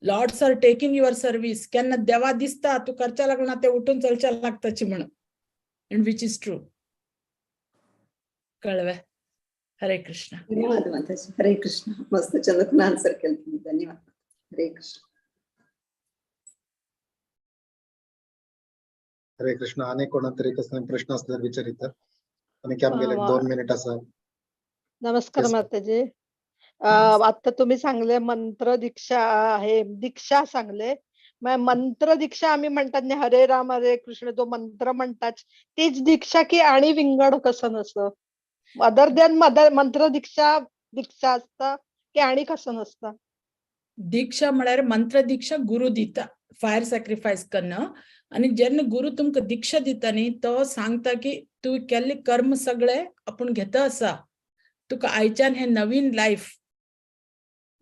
lords are taking your service केन्ना देवा दिसता तू करच्या लागना ते उठून चलच्या लागताची म्हणून and which is true Kalwe हरे कृष्ण धन्यवाद माताजी हरे कृष्ण मस्त चंद्रपूर्ण आन्सर केलं तुम्ही धन्यवाद हरे कृष्ण हरे कृष्ण अनेक कोणातरी कसले प्रश्न असल्यावर विचारित आणि कॅम गेले 2 मिनिट असं नमस्कार Yes, ma'am. माताजी आता तुम्ही सांगले मंत्र दीक्षा आहे दीक्षा सांगले मंत्र दीक्षा आम्ही म्हणतात ना हरे राम हरे कृष्ण जो मंत्र म्हणतात तीच दीक्षा की आणि विंगड कसं नसतं अदर दॅन मंत्र दीक्षा दीक्षा असतं की आणि कसं नसतं दीक्षा म्हळ्यार मंत्र दीक्षा गुरु दिता फायर सॅक्रिफायस करणं आणि जेन्ना गुरु तुमकां दीक्षा दिता न्ही तो सांगता की तू केल्ले कर्म सगळे आपण घेता आसा तुका आयच्यान हे नवीन लाईफ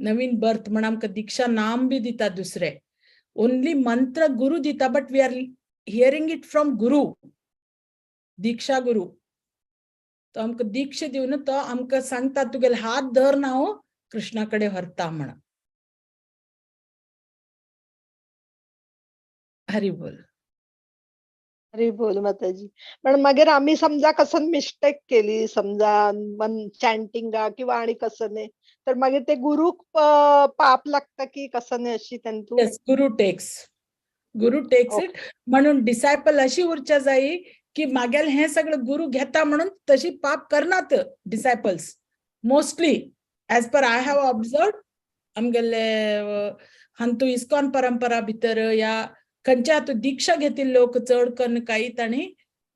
नवीन बर्थ म्हण आमकां दीक्षा नाम बी दिता दुसरे ओनली मंत्र गुरु दिता but we are hearing it from guru diksha गुरु तो आमकां दीक्षा दिवन तो आमकां सांगता तुगेले हात धर ना हांव कृष्णा कडेन व्हरता म्हण हरी बोल हरी बोल माताजी पण मागीर आम्ही समजा कसं मिस्टेक केली समजा चॅन्टिंग किंवा आणि कसं नाही तर मागीर ते गुरु पाप लागतं की कसं नाही अशी त्यांतू येस गुरु टेक्स इट म्हणून डिसायपल अशी उरच्या जाई की मागेल हे सगळं गुरु घेता म्हणून तशी पाप करनात disciples mostly as per I have observe आमगेले हंतू इस्कॉन परंपरा भितर या खंयच्या तू दीक्षा घेतील लोक चढ करून काहीत आणि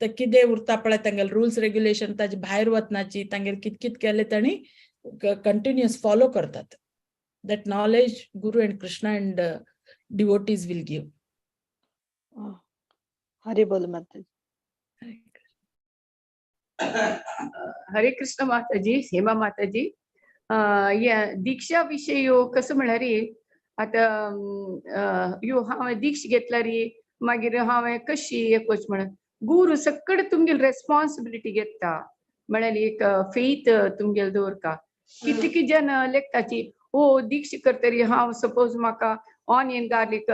तर कितें उरता पळय तांगेले रुल्स रेग्युलेशन ताजे भायर वचनाची तांगेले कित केले तांणी कंटिन्युअस फॉलो करतात that knowledge Guru and Krishna and devotees will give Hari बोल माताजी हरे कृष्ण माताजी हेमा माताजी या दीक्षा विषयी कसं म्हणारी आता हांवें दीक्षा घेतल्यारी मागीर हांवें कशी एकच म्हणून गुरु सकड तुमगेली रेस्पॉन्सिबिलिटी घेता म्हळ्यार एक फेथ तुमगेले दवरका कितकी जन लेखताची ओ दीक्षा करतरी हांव सपोज म्हाका ऑनियन गार्लिक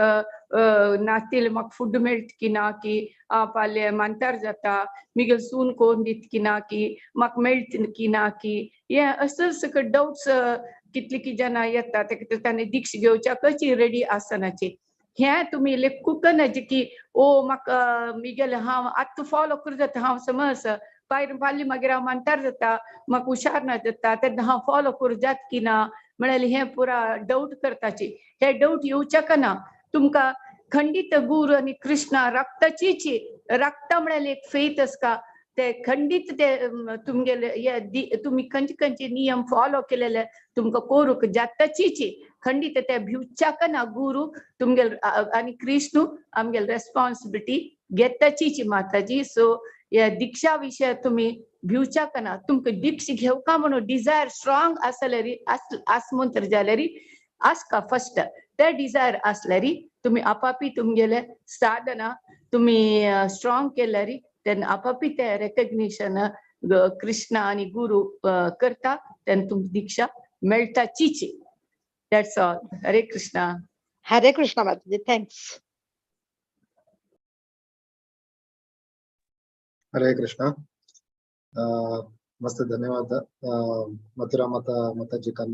नासतील म्हाका फूड मेळटा की ना की फाल्यां मानतार जाता मिगेल सून कोण दित की ना की म्हाका मेळटा की ना की हे असं सकट डाउट्स कितली जाणां येता तेका ताणें दीक्षा घेवच्या कशी रेडी आसनाची हे तुमी कुकनाचे की ओ म्हाका मिगेल हांव आतां फॉलो करत हांव समज फाल्यां मागीर हांव मानतार जाता म्हाका हुशार ना जाता तेन्ना हांव फॉलो करूं जाता की ना म्हळ्यार हे पुरा डाउट करताची हे डाउट येवच्या ना तुमकां खंडीत गुरु आणि कृष्णा रक्ताचीच रक्ता म्हळ्यार एक फेथ आसता ते खंडीत ते तुमगेले तुम्ही खंयचे नियम फॉलो केलेले तुमकां करूंक जाताचीच खंडीत ते भिवच्याक ना गुरु तुमगेल आनी कृष्ण आमगेल रेस्पॉन्सिबिलिटी घेताचीच माताजी सो या दीक्षा विशय तुम्ही भिवच्याक ना तुमकां दीक्षा घेवका म्हणून डिझायर स्ट्रॉंग आसल्यारी आसमून तर जाल्यारी आसका फर्स्ट ते डिझायर आसल्यारी तुम्ही आपापी तुमगेले साधना तुम्ही स्ट्रॉंग केल्यारी तेन्ना आपापी ते रेकग्निशन कृष्णा आणि गुरु करता तेन्ना तुमकां दीक्षा मेळटाचीच दॅट्स ऑल हरे कृष्णा माताजी थँक्स हरे कृष्णा मस्त धन्यवाद मथुरा माताजी का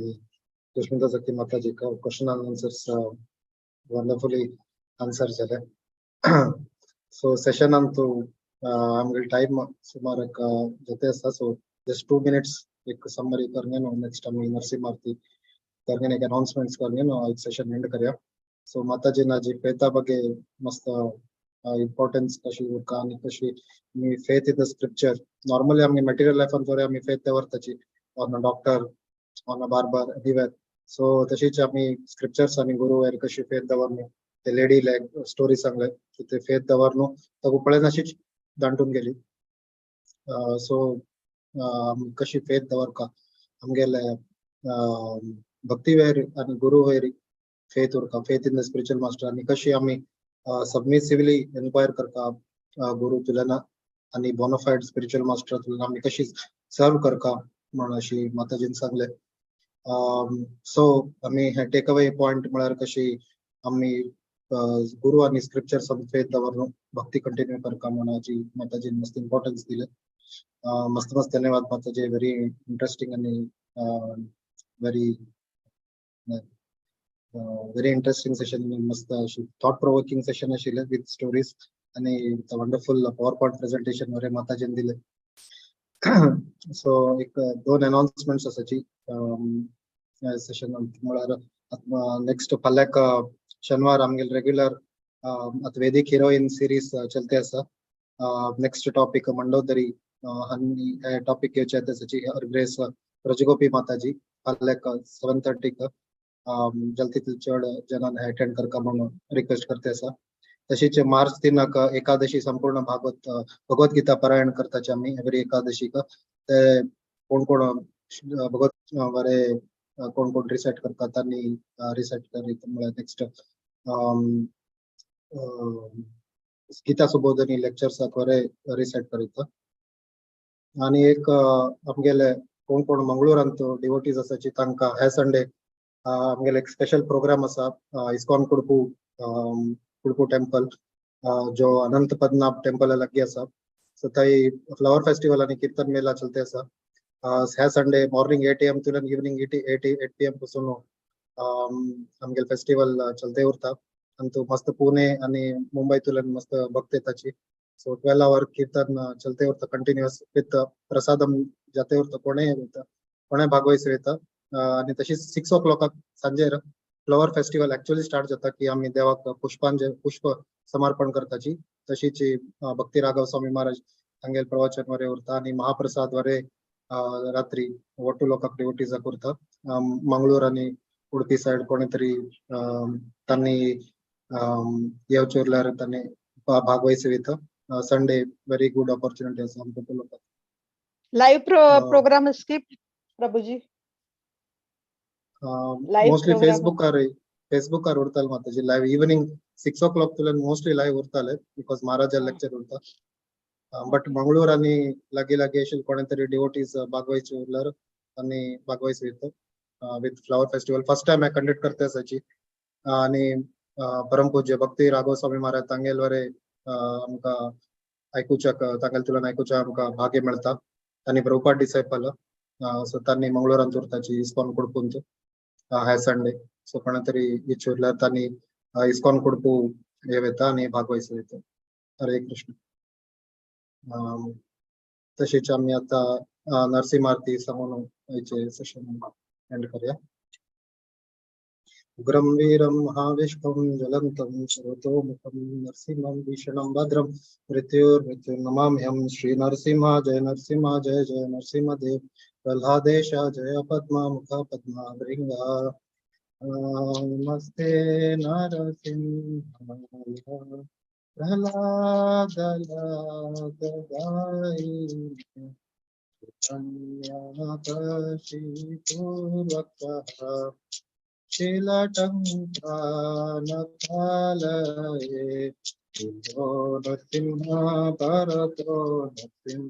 कृष्णदा सखी माताजी का question end answers wonderfully answer झाले ಸೊ ಸೆಷನ್ ಅಂತೂ ಆಮೇಲೆ ಟೈಮ್ ಸುಮಾರು ಜೊತೆ ಸೊ ಜಸ್ಟ್ 2 minutes एक समरी करने नो नेक्स्ट टाइम नरसिंह आरती करने एक अनाउंसमेंट्स करने नो एक सेशन एंड करया सो माताजी ना जी फेता बगे मस्त इम्पॉर्टन्स कशी उरका आणि कशी मी faith in the scripture normally आम्ही मटेरियल लाईफ अंतोरे आम्ही फेथ देवरताची on a doctor on a barber anywhere so तशीच आम्ही स्क्रिप्चर्स आणि गुरु वेर कशी फेथ दवरनो ते लेडी लॅग स्टोरी सांगले ते फेथ दवरनो तर उपळे नशीच दांडून गेली सो कशी फेथ दवरका आमगेले भक्ती वेर आणि गुरु वेर फेथ उरका faith in the spiritual master आणि कशी आम्ही सबमिसिव्हली एन्क्वायर करता गुरु तुलना आणि बोनाफाईड स्पिरिच्युअल मास्टर तुलना आम्ही कशी सर्व करका म्हणून अशी माताजीन सांगले सो आम्ही हे टेक अवे पॉइंट म्हळ्यार कशी आम्ही गुरु आणि स्क्रिप्चर सब फेथ दवरनो भक्ती कंटिन्यू करका म्हणून जी माताजीन मस्त इम्पॉर्टन्स दिले मस्त मस्त धन्यवाद माताजी व्हेरी इंटरेस्टिंग आणि व्हेरी इंटरेस्टिंग सेशन मस्त अशी थॉट प्रोवोकिंग सेशन आशिल्ले विथ स्टोरीज आणि वंडरफुल पॉवर पॉइंट प्रेझेंटेशन वगैरे माताजीन दिले सो एक 2 अनाउन्समेंट्स आसाची सेशन म्हळ्यार नेक्स्ट फाल्याक शनिवार आमगेल रेग्युलर वैदिक हिरोइन सीरीज चलते आसा नेक्स्ट टॉपिक मंडोदरी आणि टॉपिक घेवचे आसाची ग्रेस रजगोपी माताजी फाल्याक 7:30 जल्दी चड जनान अटेंड करका म्हणून रिक्वेस्ट करते आसा तशीच मार्च 3 एकादशी संपूर्ण भगवद्गीता पारायण करताचे आम्ही एवरी एकादशीक ते कोण कोण भगवत बरे कोण कोण रिसेट करतात आणि रिसेट करीत म्हळ्यार नेक्स्ट गीता सुबोधनी लेक्चर्साक बरे रिसेट करीत आणि एक आमगेले कोण कोण मंगळूरांत डिवोटीज आसाची तांकां हे संडे आमगेले एक स्पेशल प्रोग्राम आसा इस्कॉन कुडपू टेम्पल जो अनंत पद्मनाभ टेम्पल लगी आसा सो थंय फ्लावर फेस्टिवल आणि कीर्तन मेला चलते आसा ह्या संडे मॉर्निंग 8 AM तुलन इवनिंग 8 PM पासून आमगेले फेस्टिवल चलते उरता आणि तो मस्त पुणे आणि मुंबई तुलन मस्त भक्त येताची सो 12 hour कीर्तन चलते उरता कंटिन्युअस विथ प्रसादम जाते उरता कोणे भागवयस येता आणि तशीच 6 o'clock सांजेर फ्लावर फेस्टिवल एक्चुअली स्टार्ट जाता की आम्ही देवाक पुष्प समर्पण करताची तशीच भक्ती राघव स्वामी महाराज तांगेल प्रवचन वरे उरता आणि महाप्रसाद वरे रात्री वटू लोकांक डिवोटीजाक उरता मंगळूर आणि उडपी साइड कोणी तरी तांणी येवचे उरल्यार तांणी भागवयस वयता संडे व्हेरी गुड ऑपॉर्च्युनिटी आसा आमकां लोकांक लाईव्ह प्रोग्राम स्किप प्रभुजी मोस्टली फेसबुकार उरताले माताजी लाईव्ह इवनिंग 6 o'clock तुलन मोस्टली लाईव्ह उरताले बिकॉज महाराज लेक्चर उरता बट मंगळूर आणि लागी अशी कोणी तरी डिवोटीज भागवायचे उरल्यार आणि भागवायच वयता with flower festival first time हांवें कंडक्ट करता आसाची आणि परमपूज्य भक्ती राघव स्वामी महाराज तांगेल वरे आमकां आयकुच्याक तांगेल तुलन आयकुच्या आमकां भाग्य मेळटा तांणी प्रभुपाद डिसायपल सो तांणी मंगळूरांत उरताची इस्कॉन कुडपूंत ह्या संडे सो कोणा तरी इच्छा उरल्यार तांणी इस्कॉन कुडपू हे वयता आणि भागवयस वयता हरे कृष्ण तशीच आम्ही आता नरसिंह आरती सांगून सेशन एंड करूया उग्रं वीरं महाविष्णुं ज्वलन्तं सर्वतोमुखं नरसिंहं भीषणं भद्रं मृत्युर्मृत्युर्नमाम्यहं श्री नरसिंह जय जय नरसिंहदेव प्रह्लादेश जय पद्मामुख पद्माभृङ्गा नमस्ते नरसिंहाय प्रह्लादलादगाय कन्याकशीपूर्वकः शीलटङ्कानकालये यो नरसिंह भरतो नरसिंह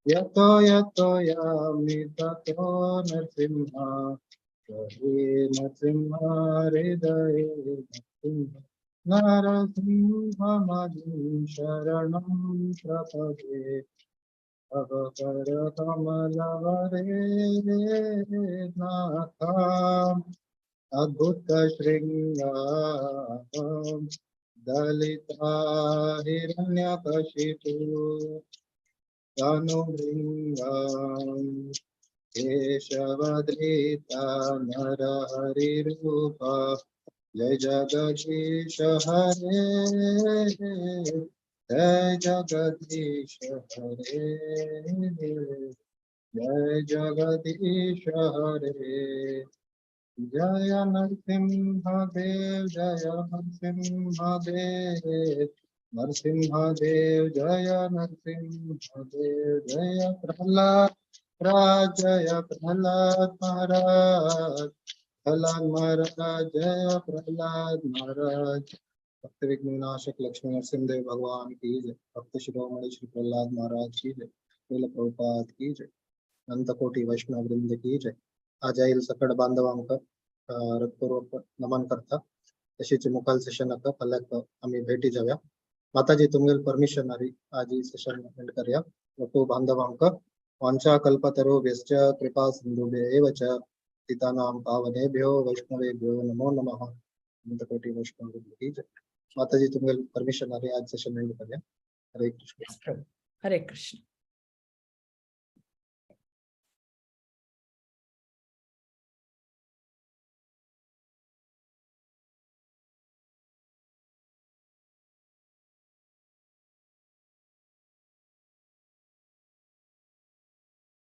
यतो यतो यामि ततो नरसिंह हरे नरसिंह हृदये नरसिंह नरसिंहमदिं शरणं प्रपदे भवकर कमलवरे नाथाम् अद्भुत शृङ्गारं दलिता हिरण्यकशिपु तनुभृङ्गाम् केशवधृता नरहरिरूप जय जगदीश हरे जय जगदीश हरे जय जगदीश हरे जय नरसिंहदेव जय नरसिंहदेव नरसिंहदेव जय नरसिंहदेव जय प्रहलाद जय प्रहलाद महाराज प्रहलाद महाराज जय प्रहलाद महाराज भक्त विघ्न विनाशक लक्ष्मी नरसिंहदेव भगवान की जय भक्त शिरोमणि श्री प्रहलाद महाराज की जय श्रील प्रभुपाद की जय अनंत कोटी वैष्णव वृंद की जय आज येईल सकड बांधवांक हृदयपूर्वक नमन करता तशीच मुखाल सेशन फलक आम्ही भेटी जाव्या माताजी तुमगेल परमिशन हरी आज ही सेशन एंड करूया वटू बांधवांक वांछा कल्पतरुभ्यश्च कृपा सिंधुभ्येव च पतितानां पावनेभ्यो वैष्णवेभ्यो नमो नमः अनंत कोटी वैष्णव वृंद की जय माताजी तुमगेल परमिशन हरी आज सेशन एंड करूया हरे कृष्ण हरे कृष्ण